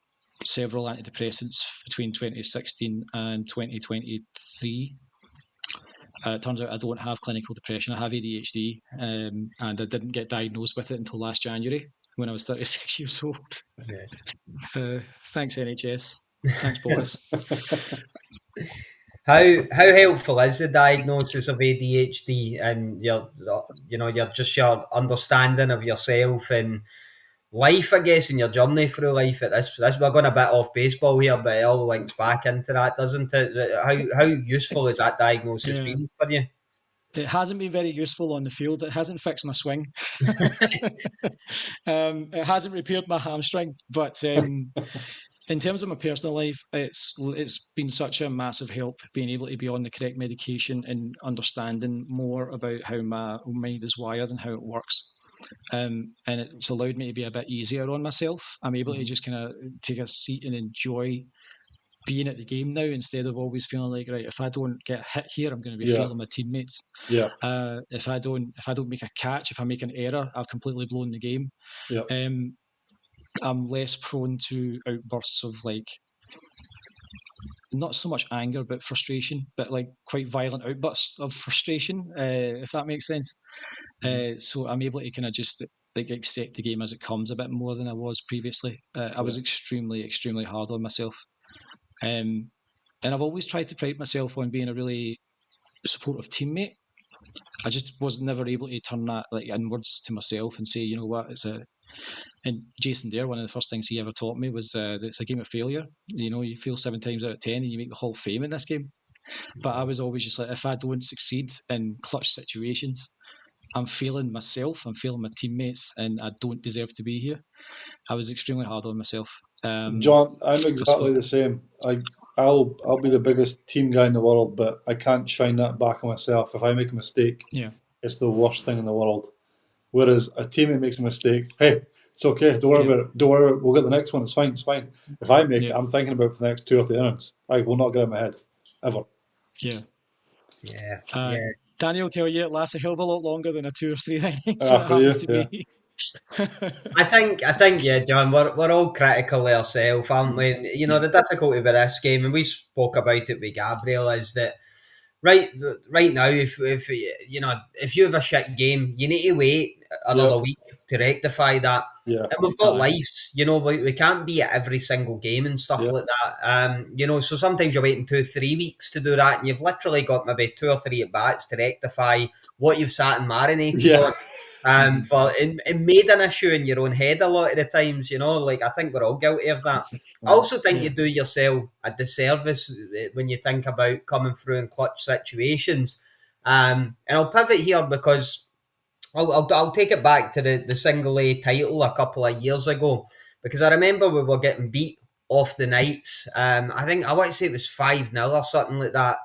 several antidepressants between 2016 and 2023. It turns out I don't have clinical depression. I have ADHD, and I didn't get diagnosed with it until last January when I was 36 years old. Thanks, NHS. Thanks, Boris. How helpful is the diagnosis of ADHD and your understanding of yourself and life, I guess, and your journey through life at this we're going a bit off baseball here, but it all links back into that, doesn't it? How useful has that diagnosis been for you? It hasn't been very useful on the field. It hasn't fixed my swing. It hasn't repaired my hamstring, but in terms of my personal life, it's been such a massive help being able to be on the correct medication and understanding more about how my mind is wired and how it works. And it's allowed me to be a bit easier on myself. I'm able to just kind of take a seat and enjoy being at the game now instead of always feeling like, right, if I don't get hit here, I'm going to be failing my teammates. If I don't make a catch, if I make an error, I've completely blown the game. I'm less prone to outbursts of like not so much anger but frustration, but like quite violent outbursts of frustration, if that makes sense. So I'm able to kind of just like accept the game as it comes a bit more than I was previously. I was extremely hard on myself, and I've always tried to pride myself on being a really supportive teammate. I just was never able to turn that like inwards to myself and say, you know what, and Jason Dare, one of the first things he ever taught me was that it's a game of failure. You know, you fail 7 times out of 10 and you make the Hall of Fame in this game. But I was always just like, if I don't succeed in clutch situations, I'm failing myself, I'm failing my teammates, and I don't deserve to be here. I was extremely hard on myself. John, I'm exactly the same. I'll be the biggest team guy in the world, but I can't shine that back on myself. If I make a mistake, it's the worst thing in the world. Whereas a teammate makes a mistake, hey, it's okay. Don't worry about it. Don't worry. We'll get the next one. It's fine. It's fine. If I make it, I'm thinking about it for the next 2 or 3 innings. I will not get out of my head ever. Danny will tell you it lasts a hell of a lot longer than a 2 or 3 innings. I think, John, we're all critical of ourselves, aren't we? You know, the difficulty with this game, and we spoke about it with Gabriel, is that right now, if you have a shit game, you need to wait another week to rectify that. And we've got lives, you know, we can't be at every single game and stuff like that. You know, so sometimes you're waiting 2-3 weeks to do that, and you've literally got maybe 2 or 3 at bats to rectify what you've sat and marinated on. For it made an issue in your own head a lot of the times, like I think we're all guilty of that. I also think you do yourself a disservice when you think about coming through in clutch situations. And I'll pivot here because I'll take it back to the single A title a couple of years ago, because I remember we were getting beat off the Knights. I want to say it was 5-0 or something like that.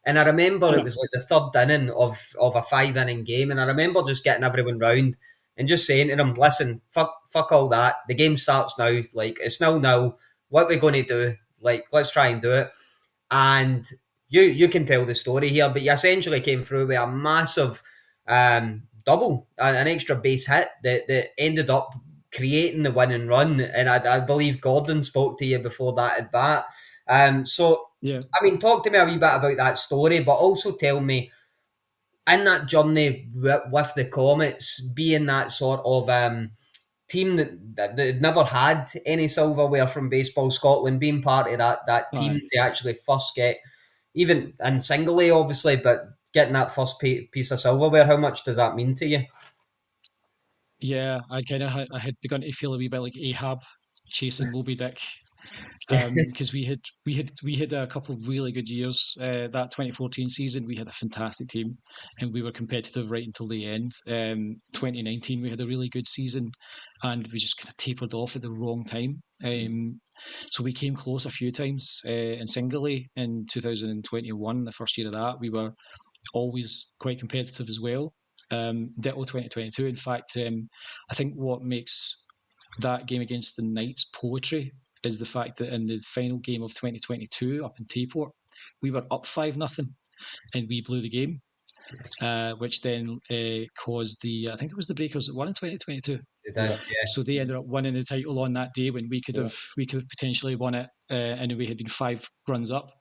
And I remember it was like the third inning of a 5-inning game, and I remember just getting everyone round and just saying to them, "Listen, fuck all that. The game starts now. Like it's 0-0. What we're going to do? Like let's try and do it." And you can tell the story here, but you essentially came through with a massive double, an extra base hit that ended up creating the winning run. And I believe Gordon spoke to you before that at bat. So, I mean, talk to me a wee bit about that story, but also tell me, in that journey with the Comets, being that sort of team that never had any silverware from Baseball Scotland, being part of that team to actually first get, even in single A obviously, but getting that first piece of silverware, how much does that mean to you? Yeah, I had begun to feel a wee bit like Ahab chasing Moby Dick, because we had a couple of really good years. That 2014 season, we had a fantastic team, and we were competitive right until the end. 2019, we had a really good season, and we just kind of tapered off at the wrong time. So we came close a few times in single A in 2021, the first year of that. We were always quite competitive as well. Ditto 2022. In fact, I think what makes that game against the Knights poetry is the fact that in the final game of 2022 up in Tayport, we were up 5-0 and we blew the game, which then caused I think it was the Breakers that won in 2022. So they ended up winning the title on that day when we could have potentially won it, and we had been 5 runs up,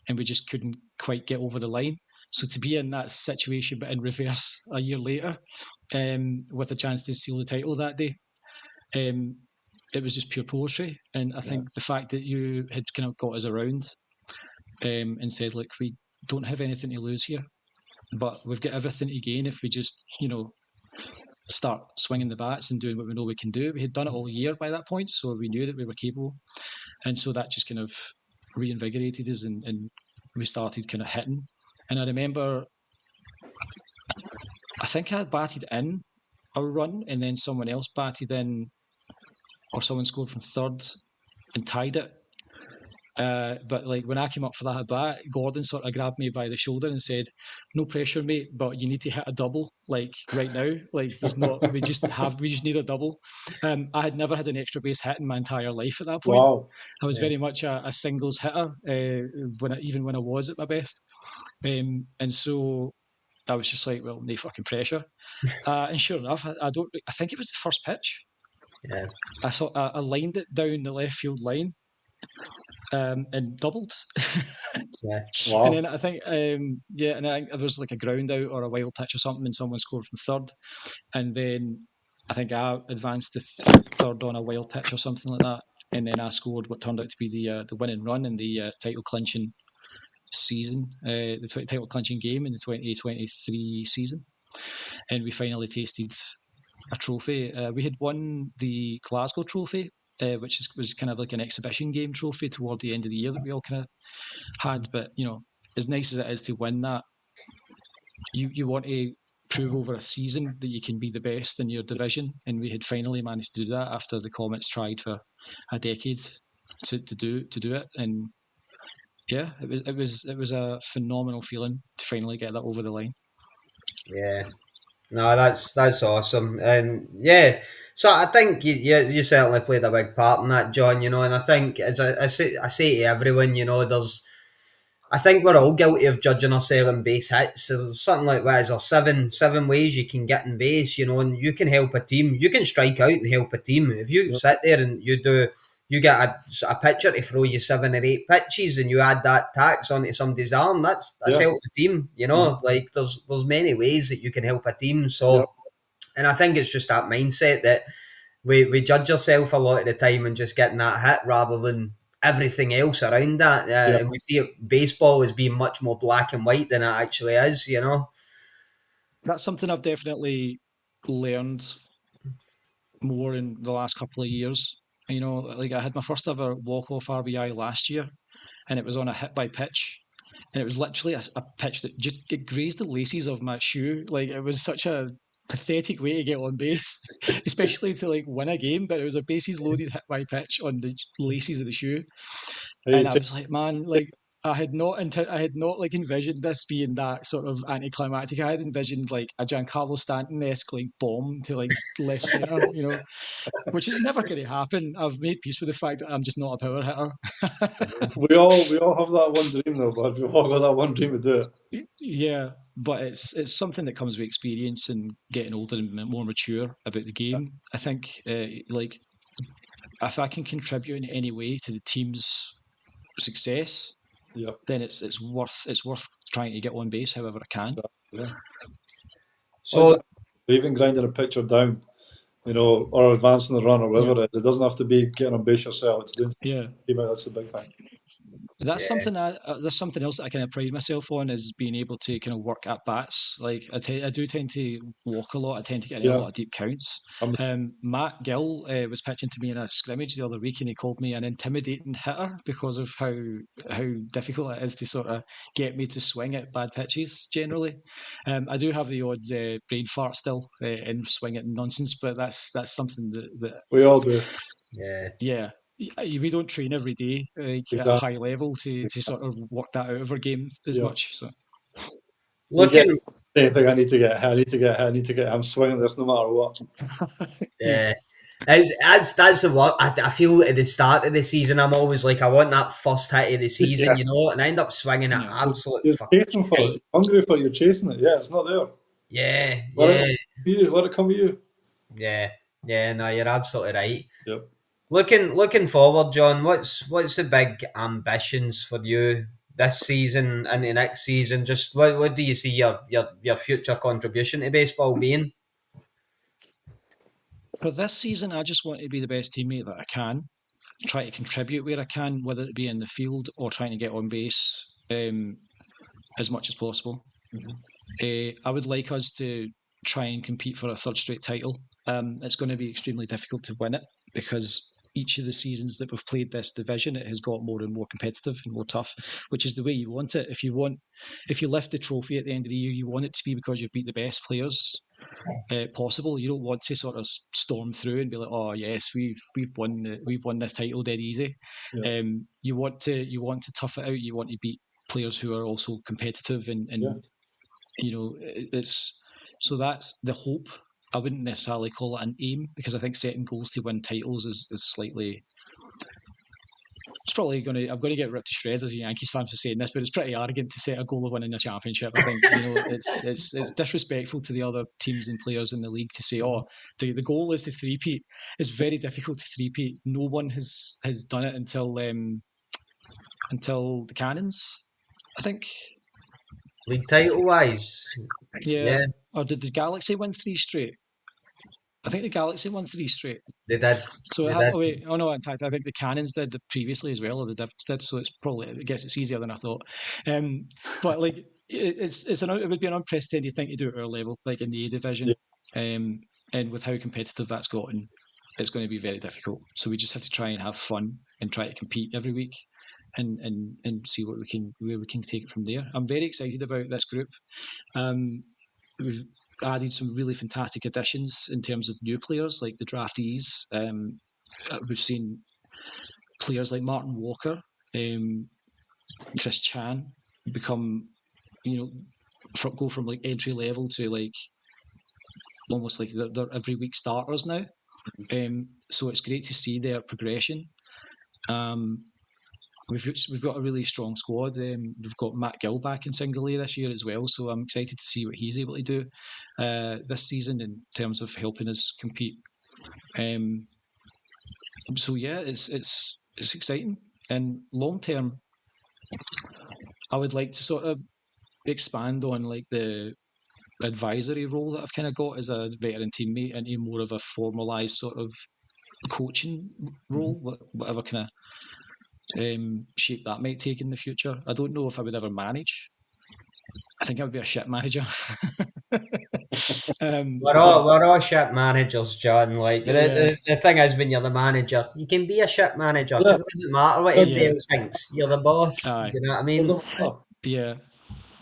and we just couldn't quite get over the line. So to be in that situation, but in reverse a year later, with a chance to seal the title that day, it was just pure poetry. And I think the fact that you had kind of got us around and said, look, we don't have anything to lose here, but we've got everything to gain if we just, start swinging the bats and doing what we know we can do. We had done it all year by that point, so we knew that we were capable. And so that just kind of reinvigorated us, and we started kind of hitting. And I remember, I think I had batted in a run, and then someone else batted in, or someone scored from third and tied it. But like when I came up for that bat, Gordon sort of grabbed me by the shoulder and said, "No pressure, mate, but you need to hit a double like right now. Like there's not, we just need a double." I had never had an extra base hit in my entire life at that point. Wow. I was very much a singles hitter even when I was at my best, and so I was just like, well, no fucking pressure. And sure enough, I think it was the first pitch. Yeah. I lined it down the left field line, and doubled. Yeah. Wow. And then I think, and I think there was like a ground out or a wild pitch or something, and someone scored from third. And then I think I advanced to third on a wild pitch or something like that. And then I scored what turned out to be the winning run in the title clinching season, the title clinching game in the 2023 season. And we finally tasted a trophy. We had won the Glasgow trophy, which was kind of like an exhibition game trophy toward the end of the year that we all kind of had. But as nice as it is to win that, you want to prove over a season that you can be the best in your division, and we had finally managed to do that after the Comets tried for a decade to do it. And yeah, it was a phenomenal feeling to finally get that over the line. Yeah. No, that's awesome, and yeah. So I think you certainly played a big part in that, John. And I think, as I say to everyone, I think we're all guilty of judging ourselves in base hits. There's something like, what is there, seven ways you can get in base, and you can help a team. You can strike out and help a team. If you sit there and you get a pitcher to throw you 7 or 8 pitches, and you add that tax onto somebody's arm, that's help the team. Like there's many ways that you can help a team. So, and I think it's just that mindset that we judge ourselves a lot of the time and just getting that hit rather than everything else around that. And we see baseball as being much more black and white than it actually is. That's something I've definitely learned more in the last couple of years. You know, like I had my first ever walk-off RBI last year, and it was on a hit-by-pitch, and it was literally a pitch that just it grazed the laces of my shoe. Like it was such a pathetic way to get on base, especially to like win a game. But it was a bases loaded hit-by-pitch on the laces of the shoe, Hey, and I was like, man, like I had not like envisioned this being that sort of anticlimactic. I had envisioned like a Giancarlo Stanton-esque like bomb to like left center, you know, which is never going to happen. I've made peace with the fact that I'm just not a power hitter. we all have that one dream though, but we've all got that one dream to do it. Yeah, but it's something that comes with experience and getting older and more mature about the game. I think like if I can contribute in any way to the team's success, Yeah. then it's worth trying to get on base however I can. Yeah. So Even grinding a pitcher down, you know, or advancing the run or whatever it is. It doesn't have to be getting on base yourself. It's doing Yeah. that's the big thing. That's something there's something else that I kind of pride myself on is being able to kind of work at bats. Like I do tend to walk a lot. I tend to get in a lot of deep counts. Matt Gill was pitching to me in a scrimmage the other week, and he called me an intimidating hitter because of how difficult it is to sort of get me to swing at bad pitches. Generally, I do have the odd brain fart still in swing at nonsense, but that's something that we all do. Yeah. We don't train every day like, at a high level to sort of work that out of our game as much. So looking, anything I need to get I'm swinging this no matter what. That's the work. I feel at the start of the season, I'm always like, I want that first hit of the season, you know, and I end up swinging it absolute. You're chasing for it. You're hungry for it. You're chasing it. Yeah, it's not there. Yeah, Let it come to you. Yeah. No, you're absolutely right. Yep. Looking forward, John. What's the big ambitions for you this season and the next season? Just what do you see your future contribution to baseball being? For this season, I just want to be the best teammate that I can. Try to contribute where I can, whether it be in the field or trying to get on base as much as possible. I would like us to try and compete for a third straight title. It's going to be extremely difficult to win it because each of the seasons that we've played this division, it has got more and more competitive and more tough, which is the way you want it. If you lift the trophy at the end of the year, you want it to be because you've beat the best players possible. You don't want to sort of storm through and be like, oh yes, we've won this title dead easy. Yeah. You want to tough it out. You want to beat players who are also competitive and you know, it's so that's the hope. I wouldn't necessarily call it an aim because I think setting goals to win titles is slightly. It's probably I'm going to get ripped to shreds as a Yankees fan for saying this, but it's pretty arrogant to set a goal of winning a championship. I think it's disrespectful to the other teams and players in the league to say, oh, the goal is to three-peat. It's very difficult to three-peat. No one has done it until the Cannons, I think. League title wise, yeah. Or did the Galaxy win 3 straight? I think the Galaxy won 3 straight. They did. So oh no, in fact, I think the Cannons did previously as well, or the Devils did. So it's probably, I guess, it's easier than I thought. But like, it would be an unprecedented thing to do at our level, like in the A division, and with how competitive that's gotten, it's going to be very difficult. So we just have to try and have fun and try to compete every week, and see where we can take it from there. I'm very excited about this group. We've added some really fantastic additions in terms of new players like the draftees. We've seen players like Martin Walker, Chris Chan become, go from like entry level to like almost like they're every week starters now. So it's great to see their progression. We've got a really strong squad. We've got Matt Gill back in single A this year as well, so I'm excited to see what he's able to do this season in terms of helping us compete. So yeah, it's exciting. And long term, I would like to sort of expand on like the advisory role that I've kind of got as a veteran teammate into more of a formalised sort of coaching role, whatever kind of shape that might take in the future. I don't know if I would ever manage, I think I would be a shit manager. We're all shit managers, John. Like, but Yeah. the thing is, when you're the manager, you can be a shit manager because it doesn't matter what anybody else thinks. You're the boss. Aye. Do you know what I mean? Doesn't matter. Yeah.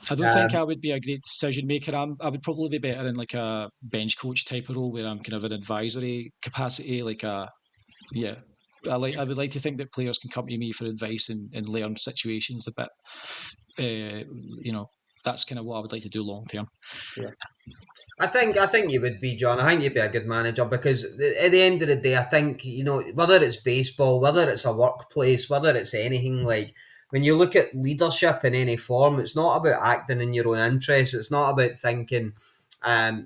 I don't think I would be a great decision maker. I would probably be better in like a bench coach type of role where I'm kind of an advisory capacity. Like yeah. I would like to think that players can come to me for advice and learn situations a bit. You know, that's kind of what I would like to do long term. Yeah. I think you would be, John. I think you'd be a good manager because at the end of the day, I think, you know, whether it's baseball, whether it's a workplace, whether it's anything, like when you look at leadership in any form, it's not about acting in your own interest. It's not about thinking, I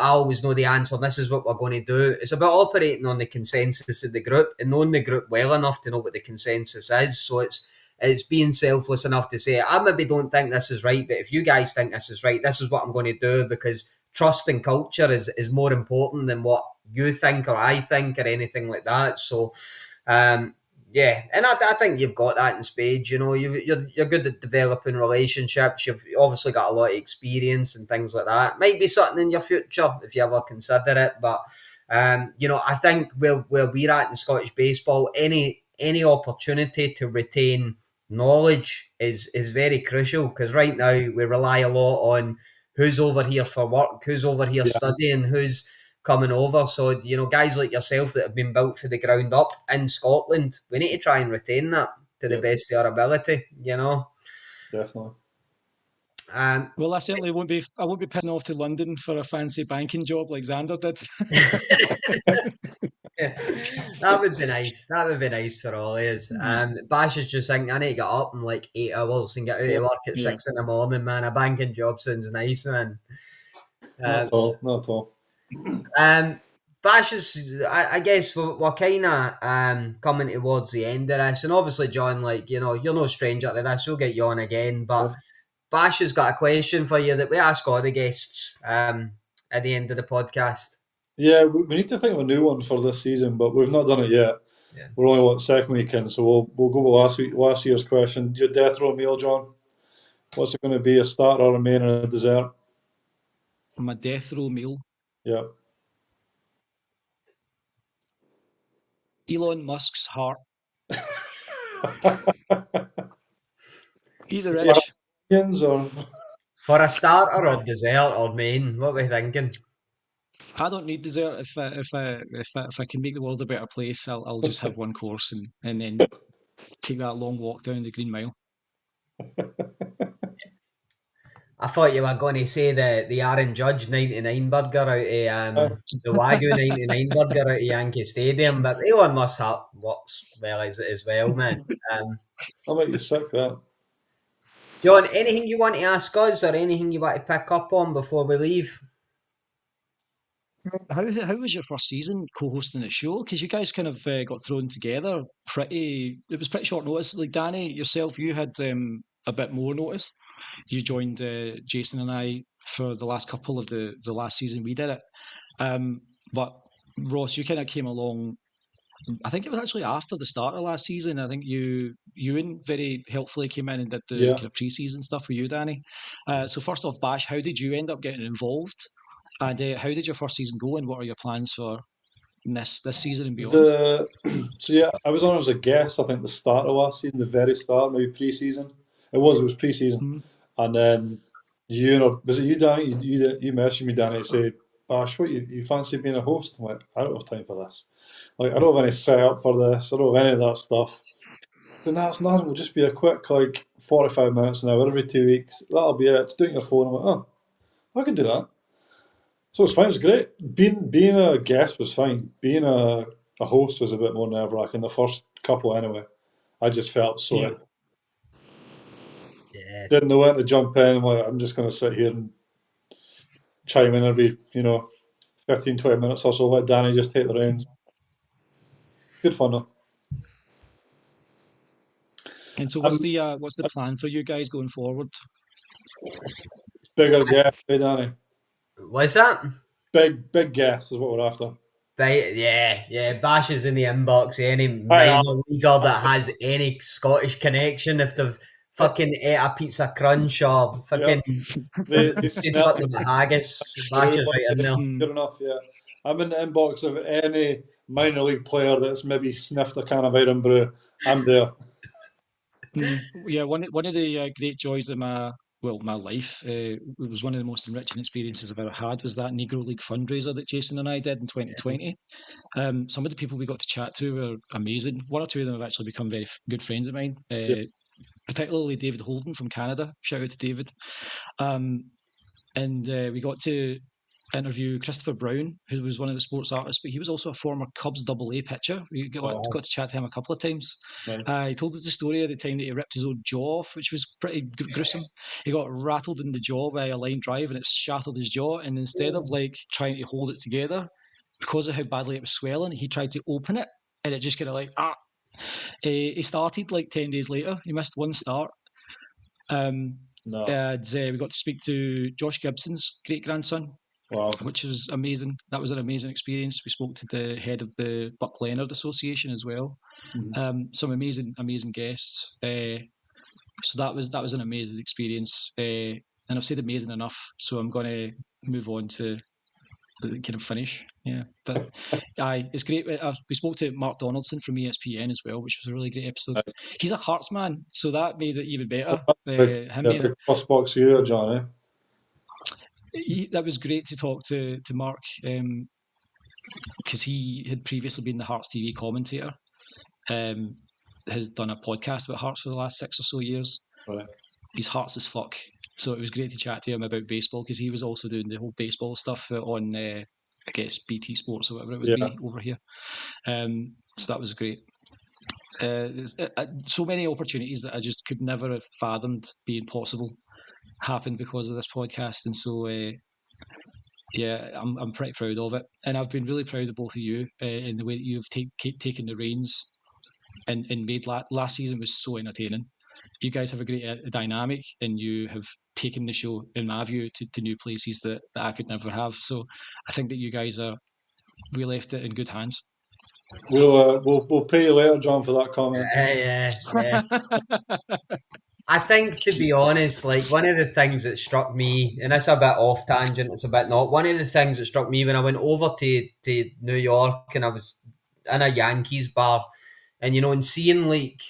always know the answer. This is what we're going to do. It's about operating on the consensus of the group and knowing the group well enough to know what the consensus is. So it's being selfless enough to say, I maybe don't think this is right, but if you guys think this is right, this is what I'm going to do, because trust and culture is more important than what you think or I think or anything like that. So, yeah, and I think you've got that in spades. You know, you're good at developing relationships. You've obviously got a lot of experience and things like that. Might be something in your future if you ever consider it. But you know, I think where we're at in Scottish baseball, any opportunity to retain knowledge is very crucial, because right now we rely a lot on who's over here for work, who's over here studying, who's coming over. So, you know, guys like yourself that have been built for the ground up in Scotland, we need to try and retain that to the best of our ability, you know. Definitely. Well, I certainly won't be pissing off to London for a fancy banking job like Xander did. That would be nice. That would be nice for all of us. Bash is just thinking, I need to get up in like 8 hours and get out of work at 6 in the morning, man. A banking job sounds nice, man. Not at all. Bash is, I guess we're kind of coming towards the end of this, and obviously, John, like, you know, you're no stranger to this. We'll get you on again, but Bash has got a question for you that we ask all the guests at the end of the podcast. Yeah, we need to think of a new one for this season, but we've not done it yet. Yeah. We're only second weekend, so we'll go with last year's question. Your death row meal, John. What's it going to be? A starter, a main, and a dessert? My death row meal. Yeah. Elon Musk's heart. Either rich. Or... For a starter or dessert or main, what are we thinking? I don't need dessert. If I can make the world a better place, I'll just have one course and then take that long walk down the Green Mile. I thought you were going to say the Aaron Judge 99 burger out of the Wagyu 99 burger out of Yankee Stadium, but Elon Musk works well as well, man. I'll make you sick that. John, anything you want to ask us or anything you want to pick up on before we leave? How was your first season co-hosting the show? Because you guys kind of got thrown together it was pretty short notice. Like Danny, yourself, you had a bit more notice. You joined Jason and I for the last couple of the last season we did it. But Ross, you kind of came along, I think it was actually after the start of last season. I think you very helpfully came in and did the kind of pre-season stuff for you, Danny. So first off, Bash, how did you end up getting involved? And how did your first season go, and what are your plans for this season and beyond? I was on as a guest, I think, the start of last season, the very start, maybe pre-season. It was pre-season. And then was it you, Danny? You messaged me, Danny, to say, Bash, what, you fancy being a host? I'm like, I don't have time for this. Like, I don't have any setup for this. I don't have any of that stuff. Then that's nothing. It'll just be a quick, 45 minutes an hour every 2 weeks. That'll be it. Just doing your phone. I'm like, oh, I can do that. So it's fine. It was great. Being a guest was fine. Being a host was a bit more nerve-wracking. The first couple, anyway. I just felt so. Yeah. Didn't know when to jump in. I'm just going to sit here and chime in every, 15, 20 minutes or so. Let Danny just take the reins. Good fun, though. And so, what's the plan for you guys going forward? Bigger guest, hey Danny. What's that? Big guess is what we're after. Yeah. Bash is in the inbox. Any minor leaguer that has any Scottish connection, if they've fucking ate a pizza crunch or fucking They did smell something with haggis, through, bashes right in there. sure enough, yeah. I'm in the inbox of any minor league player that's maybe sniffed a can of Iron Brew. I'm there. Yeah, one of the great joys of my life. It was one of the most enriching experiences I've ever had. Was that Negro League fundraiser that Jason and I did in 2020. Some of the people we got to chat to were amazing. One or two of them have actually become very good friends of mine. Particularly David Holden from Canada. Shout out to David. And we got to interview Christopher Brown, who was one of the sports artists, but he was also a former Cubs AA pitcher. We got to chat to him a couple of times. Nice. He told us the story of the time that he ripped his own jaw off, which was pretty gruesome. He got rattled in the jaw by a line drive and it shattered his jaw. And instead of like trying to hold it together, because of how badly it was swelling, he tried to open it and it just kind of like, He started like 10 days later. He missed one start. And we got to speak to Josh Gibson's great-grandson, which was amazing. That was an amazing experience. We spoke to the head of the Buck Leonard Association as well. Some amazing guests. So that was an amazing experience. And I've said amazing enough, so I'm going to move on to the kind of finish. Yeah, but it's great. We spoke to Mark Donaldson from ESPN as well, which was a really great episode. He's a Hearts man, so that made it even better. Big plus box you there, John, eh? That was great to talk to Mark, because he had previously been the Hearts TV commentator. Has done a podcast about Hearts for the last 6 or so years. Right. He's Hearts as fuck. So it was great to chat to him about baseball, because he was also doing the whole baseball stuff on, I guess, BT Sports or whatever it would be over here. So that was great. There's so many opportunities that I just could never have fathomed being possible happened because of this podcast, and so I'm pretty proud of it, and I've been really proud of both of you in the way that you've taken the reins and made last season was so entertaining. You guys have a great dynamic, and you have taken the show, in my view, to new places that I could never have. So I think that you guys we left it in good hands. We'll pay you later, John, for that comment. Yeah. I think, to be honest, like one of the things that struck me, and it's a bit off tangent, it's a bit not. One of the things that struck me when I went over to New York and I was in a Yankees bar, and and seeing like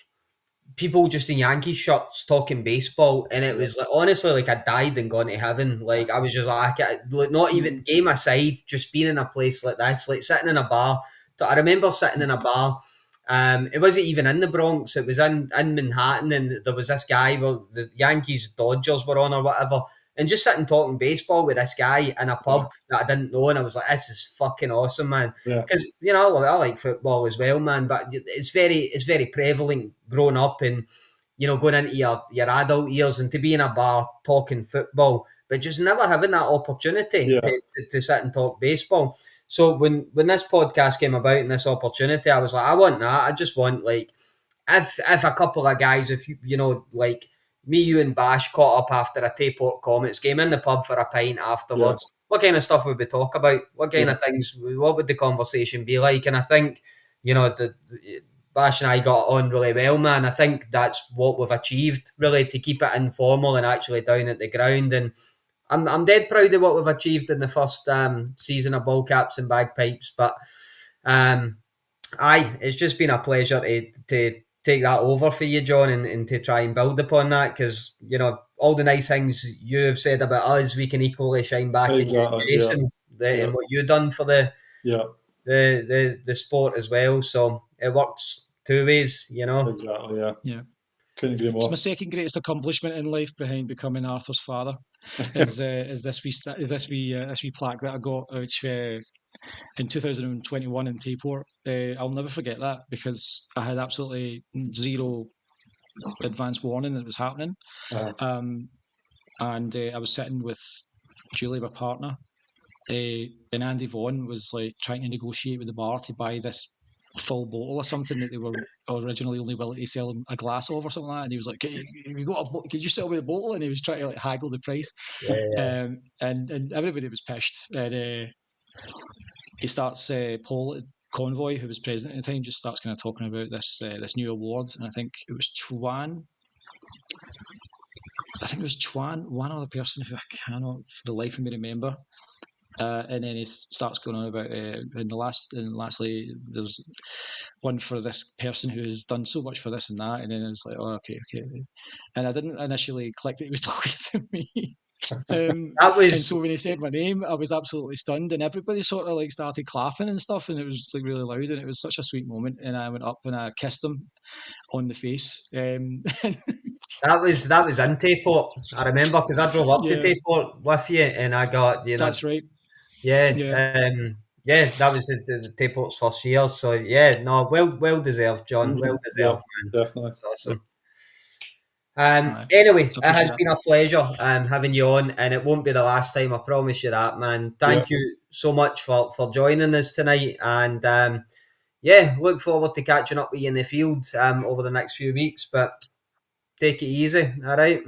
people just in Yankees shirts talking baseball, and it was like honestly like I died and gone to heaven. Like I was just like not even game aside, just being in a place like this, like sitting in a bar. I remember sitting in a bar. It wasn't even in the Bronx. It was in Manhattan, and there was this guy. Well, the Yankees Dodgers were on or whatever, and just sitting talking baseball with this guy in a pub that I didn't know, and I was like, "This is fucking awesome, man." Because I like football as well, man. But it's very prevalent growing up and going into your adult years and to be in a bar talking football, but just never having that opportunity to sit and talk baseball. So when this podcast came about and this opportunity, I was like, I want that. I just want like if a couple of guys, if like me, you and Bash caught up after a Tayport Comets game in the pub for a pint afterwards, what kind of stuff would we talk about? What kind of things, what would the conversation be like? And I think, the Bash and I got on really well, man. I think that's what we've achieved, really, to keep it informal and actually down at the ground. And I'm dead proud of what we've achieved in the first season of Ballcaps and Bagpipes. But it's just been a pleasure to take that over for you, John, and to try and build upon that, because all the nice things you have said about us, we can equally shine back in Jason and what you've done for the sport as well. So it works two ways, Exactly, yeah. Couldn't agree more. It's my second greatest accomplishment in life, behind becoming Arthur's father. Is this wee plaque that I got, which in 2021 in Tayport. I'll never forget that, because I had absolutely zero advance warning that it was happening. And I was sitting with Julie, my partner, and Andy Vaughan was like trying to negotiate with the bar to buy this full bottle or something that they were originally only willing to sell him a glass of or something like that. And he was like, could you sell me the bottle? And he was trying to like haggle the price. And everybody was pished. And he starts, Paul Convoy, who was president at the time, just starts kind of talking about this new award. And I think it was Chuan I think it was Chuan, one other person who I cannot for the life of me remember. And then he starts going on about and lastly there's one for this person who has done so much for this and that, and then it's like, oh, okay, and I didn't initially click that he was talking about me. And so when he said my name, I was absolutely stunned, and everybody sort of like started clapping and stuff, and it was like really loud, and it was such a sweet moment. And I went up and I kissed him on the face. That was in Tayport. I remember because I drove up to Yeah. Tayport with you, and I got That's right. Yeah, Yeah. That was the Tayport's first year. So yeah, no, well deserved, John. Well deserved, man. Definitely. That's awesome. Right. Anyway, it has Appreciate been a pleasure having you on, and it won't be the last time. I promise you that, man. Thank you so much for joining us tonight, and look forward to catching up with you in the field over the next few weeks. But take it easy, all right?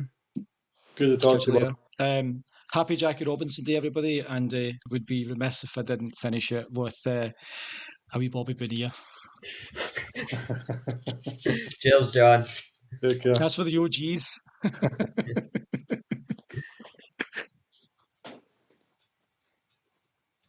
Good to talk to you. Happy Jackie Robinson Day, everybody, and would be remiss if I didn't finish it with a wee Bobby Bonilla. Cheers, John. Take care. That's for the OGs.